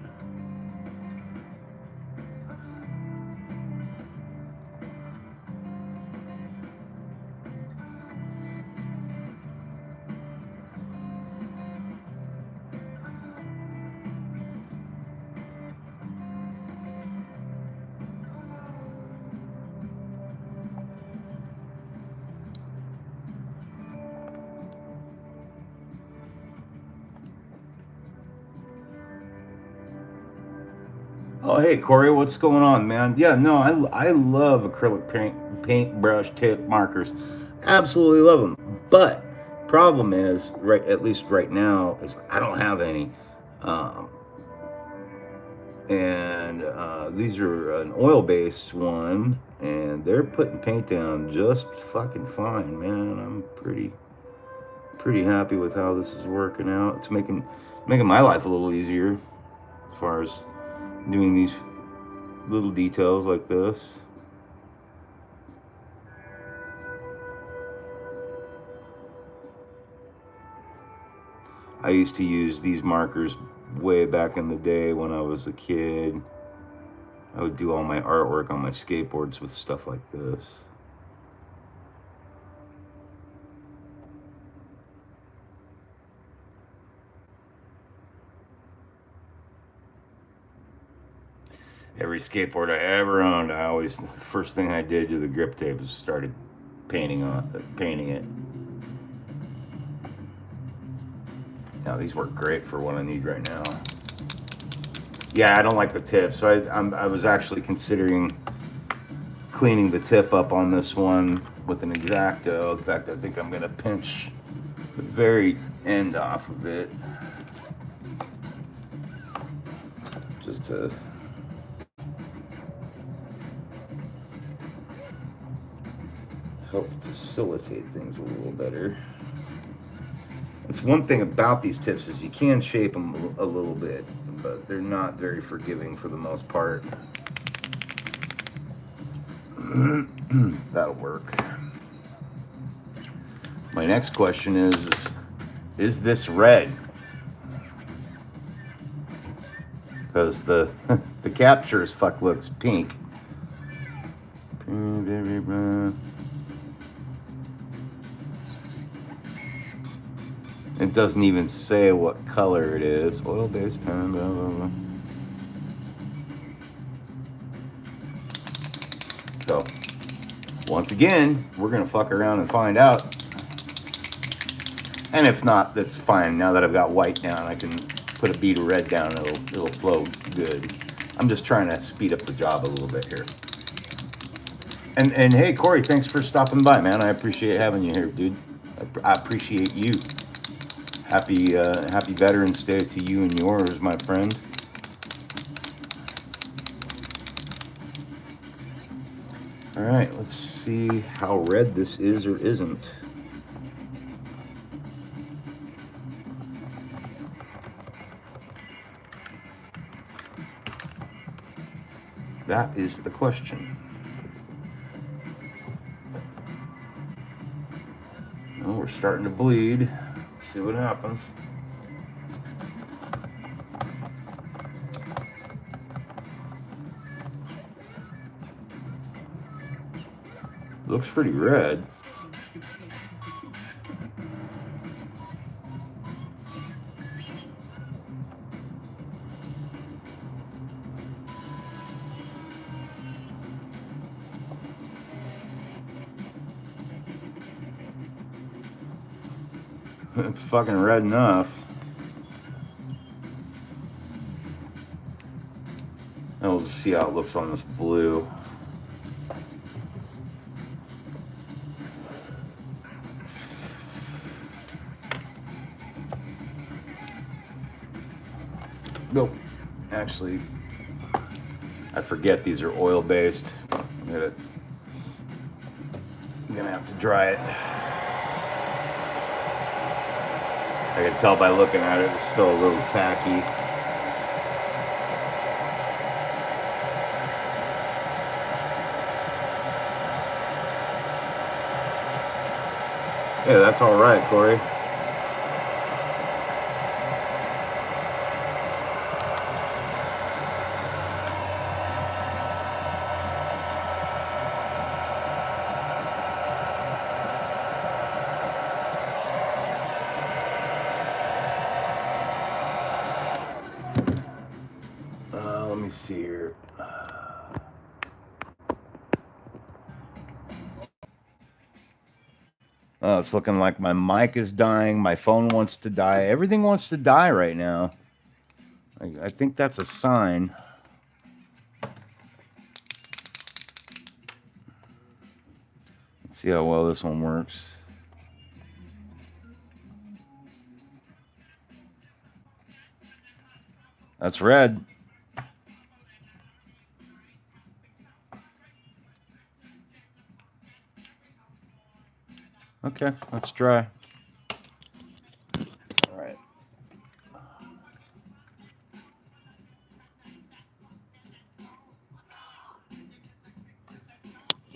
Oh, hey Corey, what's going on, man? Yeah, no, I love acrylic paintbrush tip markers. Absolutely love them. But problem is, right, at least right now, is I don't have any. Um, and these are an oil-based one, and they're putting paint down just fucking fine, man. I'm pretty happy with how this is working out. It's making my life a little easier as far as doing these little details like this. I used to use these markers way back in the day when I was a kid. I would do all my artwork on my skateboards with stuff like this. Every skateboard I ever owned, I always, the first thing I did to the grip tape was started painting it. Now these work great for what I need right now. Yeah, I don't like the tips. I was actually considering cleaning the tip up on this one with an X-Acto. In fact, I think I'm gonna pinch the very end off of it just to help facilitate things a little better. It's one thing about these tips is you can shape them a little bit, but they're not very forgiving for the most part. That'll work. My next question is this red? Because the the capture as fuck looks pink. It doesn't even say what color it is. Oil-based pen, blah, blah, blah. So, once again, we're going to fuck around and find out. And if not, that's fine. Now that I've got white down, I can put a bead of red down and it'll flow good. I'm just trying to speed up the job a little bit here. And hey, Corey, thanks for stopping by, man. I appreciate having you here, dude. I appreciate you. Happy Veterans Day to you and yours, my friend. All right, let's see how red this is or isn't. That is the question. Oh, we're starting to bleed. See what happens. Looks pretty red. It's fucking red enough. And we'll just see how it looks on this blue. Nope. Actually, I forget these are oil based. I'm gonna have to dry it. I can tell by looking at it, it's still a little tacky. Yeah, that's all right, Corey. Let me see here. It's looking like my mic is dying. My phone wants to die. Everything wants to die right now. I think that's a sign. See how well this one works. That's red. Okay, let's try. All right.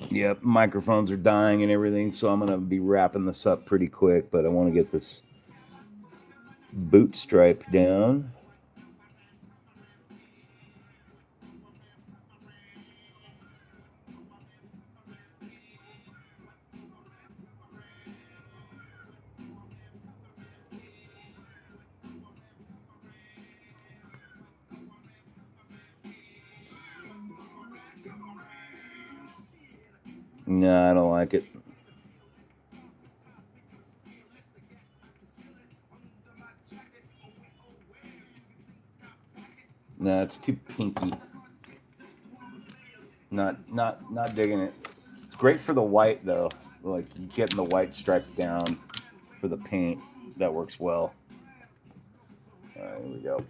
Yep, microphones are dying and everything, so I'm gonna be wrapping this up pretty quick. But I want to get this boot stripe down. No, I don't like it. No, it's too pinky. Not digging it. It's great for the white though. Like getting the white stripe down for the paint. That works well. All right, here we go.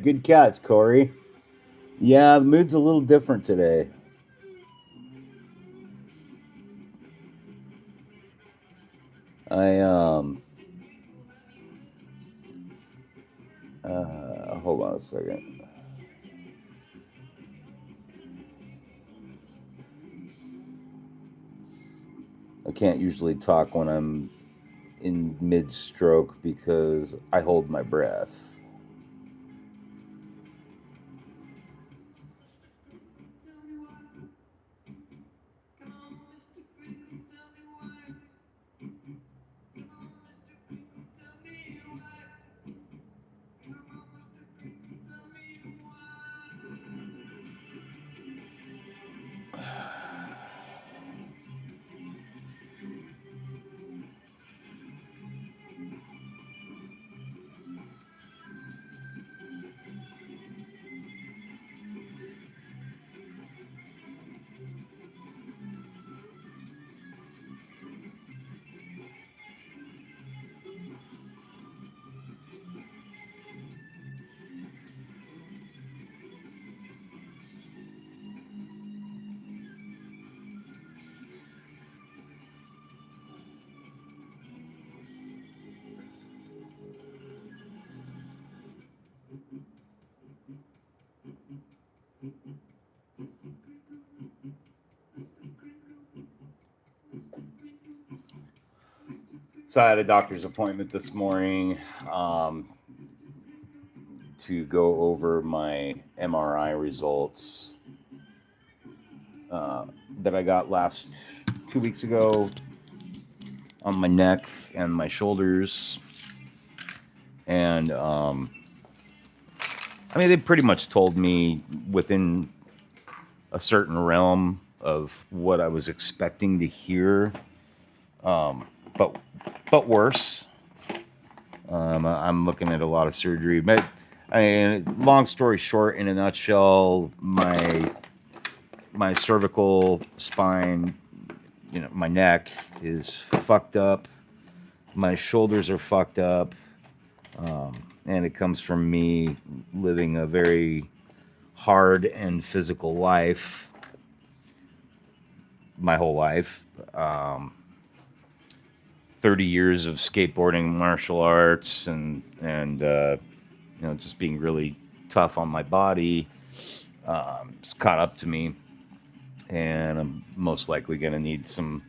Good catch, Corey. Yeah, the mood's a little different today. I hold on a second. I can't usually talk when I'm in mid stroke because I hold my breath. So I had a doctor's appointment this morning um, to go over my MRI results uh, that I got last 2 weeks ago on my neck and my shoulders. And I mean, they pretty much told me within a certain realm of what I was expecting to hear, um, but worse. I'm looking at a lot of surgery, but I mean, long story short, in a nutshell, my cervical spine, my neck is fucked up. My shoulders are fucked up, and it comes from me living a very hard and physical life my whole life. 30 years of skateboarding, martial arts, and just being really tough on my body. It's caught up to me, and I'm most likely going to need some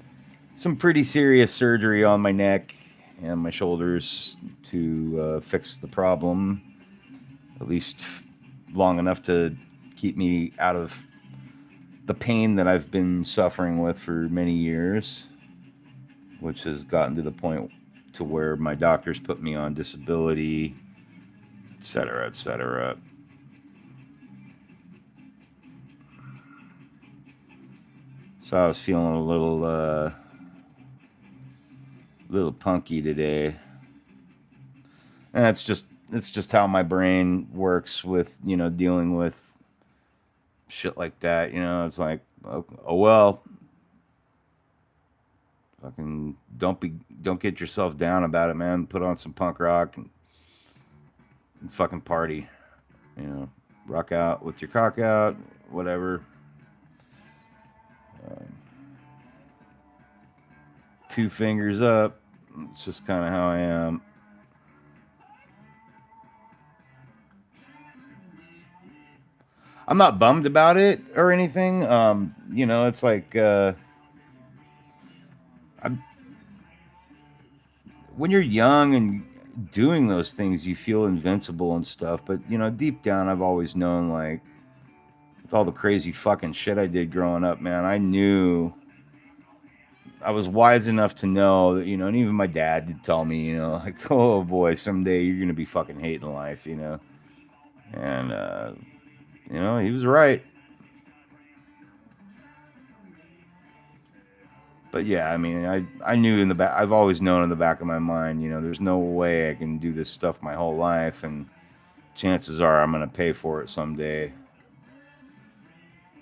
pretty serious surgery on my neck and my shoulders to fix the problem, at least long enough to keep me out of the pain that I've been suffering with for many years, which has gotten to the point to where my doctors put me on disability, et cetera, et cetera. So I was feeling a little punky today, and it's just how my brain works with dealing with shit like that. It's like, oh well, fucking don't get yourself down about it, man. Put on some punk rock and fucking party. Rock out with your cock out, whatever. Um, Two fingers up. It's just kind of how I am. I'm not bummed about it or anything. It's like I'm, when you're young and doing those things, you feel invincible and stuff. But deep down, I've always known, like, with all the crazy fucking shit I did growing up, man, I knew I was wise enough to know that, and even my dad would tell me, like, oh boy, someday you're gonna be fucking hating life, and he was right. But yeah, I mean, I knew in the back. I've always known in the back of my mind, there's no way I can do this stuff my whole life, and chances are I'm gonna pay for it someday.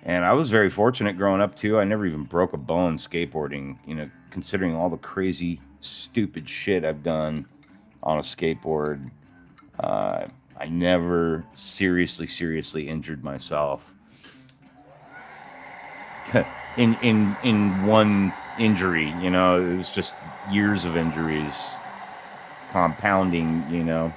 And I was very fortunate growing up too. I never even broke a bone skateboarding. Considering all the crazy, stupid shit I've done on a skateboard. Uh, I never seriously injured myself in one injury. You know, it was just years of injuries compounding. You know,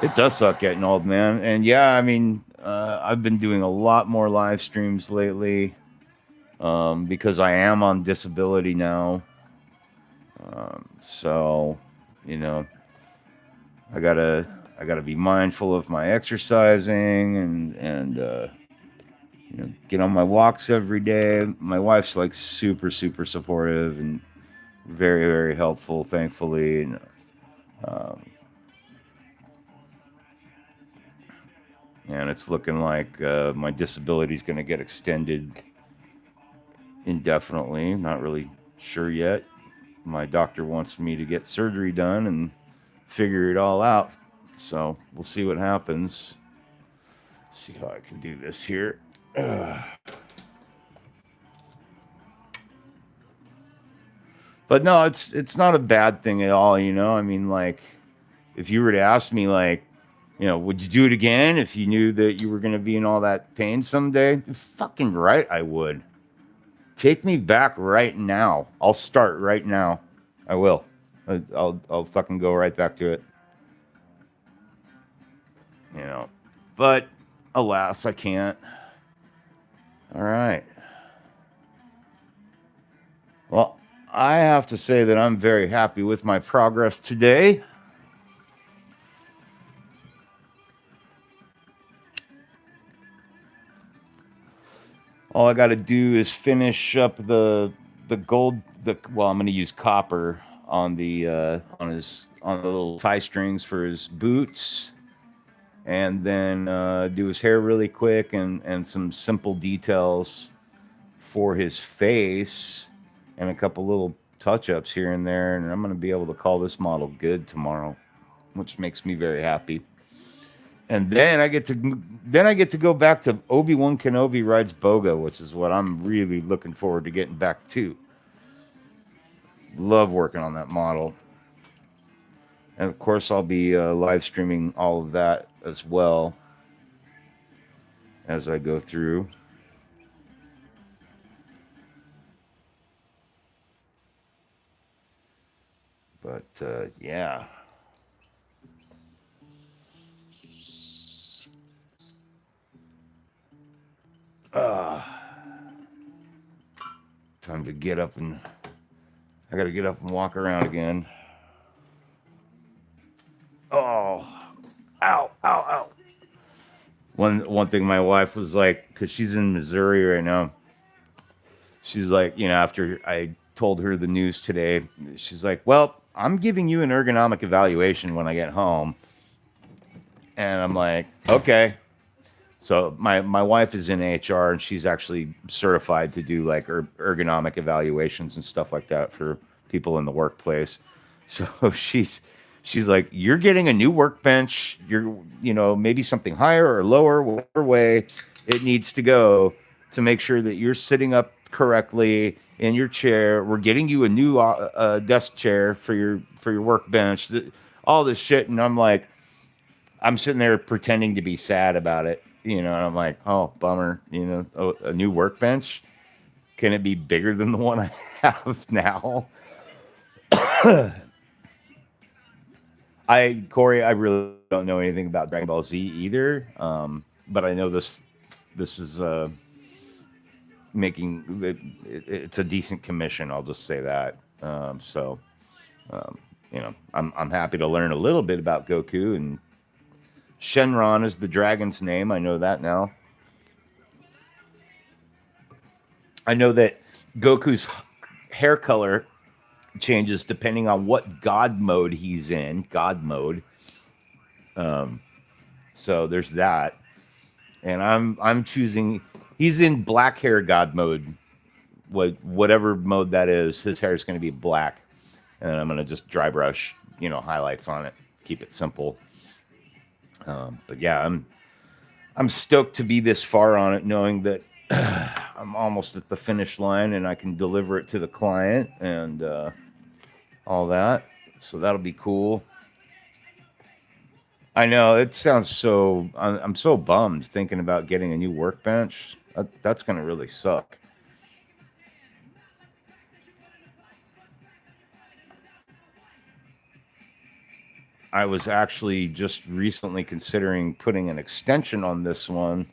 it does suck getting old, man. And yeah, I mean, I've been doing a lot more live streams lately because I am on disability now. So, you know, I gotta I gotta be mindful of my exercising and you know, get on my walks every day. My wife's like super supportive and very helpful, thankfully. Um, and it's looking like my disability is going to get extended indefinitely. Not really sure yet. My doctor wants me to get surgery done and figure it all out. So we'll see what happens. See how I can do this here. But no, it's not a bad thing at all. You know, I mean, like, if you were to ask me, like, you know, would you do it again if you knew that you were going to be in all that pain someday? Fucking right, I would. Take me back right now. I'll start right now. I will. I'll fucking go right back to it. You know, but alas, I can't. All right. Well, I have to say that I'm very happy with my progress today. All I got to do is finish up the gold. Well, I'm going to use copper on the on the little tie strings for his boots, and then do his hair really quick and some simple details for his face, and a couple little touch ups here and there, and I'm going to be able to call this model good tomorrow, which makes me very happy. And then I get to go back to Obi-Wan Kenobi rides Boga, which is what I'm really looking forward to getting back to. Love working on that model. And of course, I'll be live streaming all of that as well as I go through. But yeah. Uh, Time to get up and I got to get up and walk around again. Oh, ow. One thing my wife was like, because she's in Missouri right now, she's like, you know, after I told her the news today, she's like, well, I'm giving you an ergonomic evaluation when I get home. And I'm like, okay. So my wife is in HR and she's actually certified to do like ergonomic evaluations and stuff like that for people in the workplace. So she's like, you're getting a new workbench. You're, you know, maybe something higher or lower, whatever way it needs to go to make sure that you're sitting up correctly in your chair. We're getting you a new desk chair for your workbench. All this shit, and I'm like, I'm sitting there pretending to be sad about it, you know. And I'm like, oh, bummer, you know, a new workbench. Can it be bigger than the one I have now? Corey, I really don't know anything about Dragon Ball Z either. But I know this is making it's a decent commission. I'll just say that. So you know, I'm happy to learn a little bit about Goku, and Shenron is the dragon's name. I know that now. I know that Goku's hair color changes depending on what God mode he's in. God mode. Um, so there's that, and I'm choosing. He's in black hair God mode. Whatever mode that is, his hair is going to be black, and I'm going to just dry brush, you know, highlights on it. Keep it simple. But yeah, I'm stoked to be this far on it, knowing that I'm almost at the finish line and I can deliver it to the client and all that. So that'll be cool. I know it sounds so. I'm so bummed thinking about getting a new workbench. That's gonna really suck. I was actually just recently considering putting an extension on this one,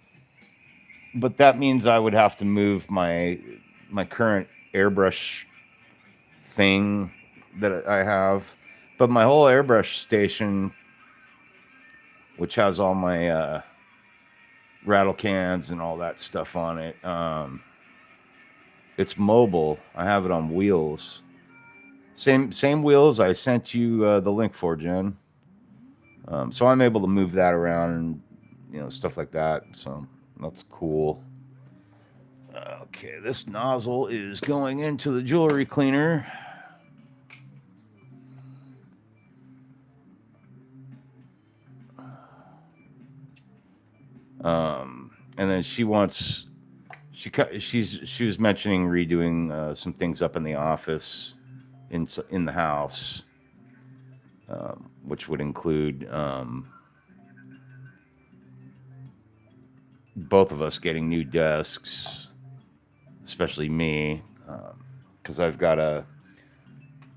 but that means I would have to move my current airbrush thing that I have. But my whole airbrush station, which has all my rattle cans and all that stuff on it, it's mobile. I have it on wheels. Same wheels I sent you the link for, Jen. So I'm able to move that around and stuff like that. So that's cool. Okay, this nozzle is going into the jewelry cleaner. And then she wants she was mentioning redoing some things up in the office in the house, which would include both of us getting new desks, especially me, because I've got a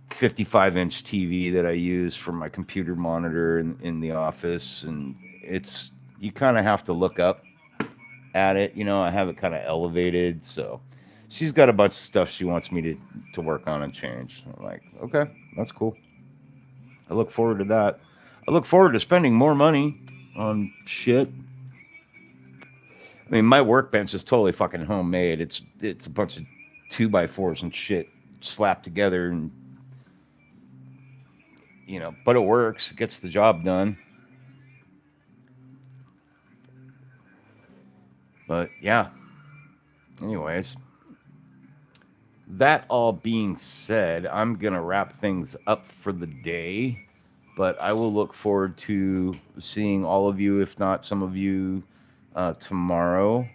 55-inch TV that I use for my computer monitor in the office, and it's you kind of have to look up at it. I have it kind of elevated, so she's got a bunch of stuff she wants me to work on and change. I'm like, okay, that's cool. I look forward to that. I look forward to spending more money on shit. I mean, my workbench is totally fucking homemade. It's a bunch of 2x4s and shit slapped together, and but it works. It gets the job done. But yeah. Anyways, that all being said, I'm gonna wrap things up for the day. But I will look forward to seeing all of you, if not some of you, tomorrow.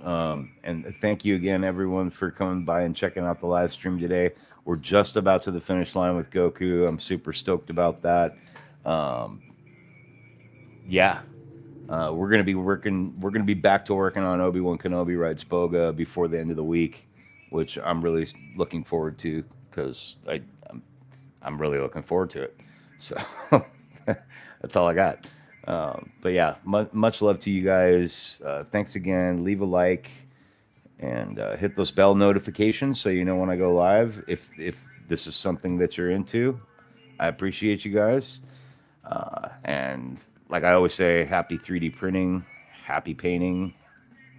And thank you again, everyone, for coming by and checking out the live stream today. We're just about to the finish line with Goku. I'm super stoked about that. Um, yeah, we're gonna be working. We're gonna be back to working on Obi-Wan Kenobi Rides Boga before the end of the week, which I'm really looking forward to because I'm really looking forward to it. So that's all I got. But yeah, much love to you guys. Thanks again. Leave a like and hit those bell notifications so you know when I go live. If this is something that you're into, I appreciate you guys. And like I always say, happy 3D printing, happy painting.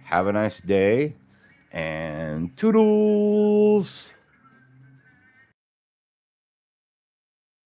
Have a nice day, and toodles.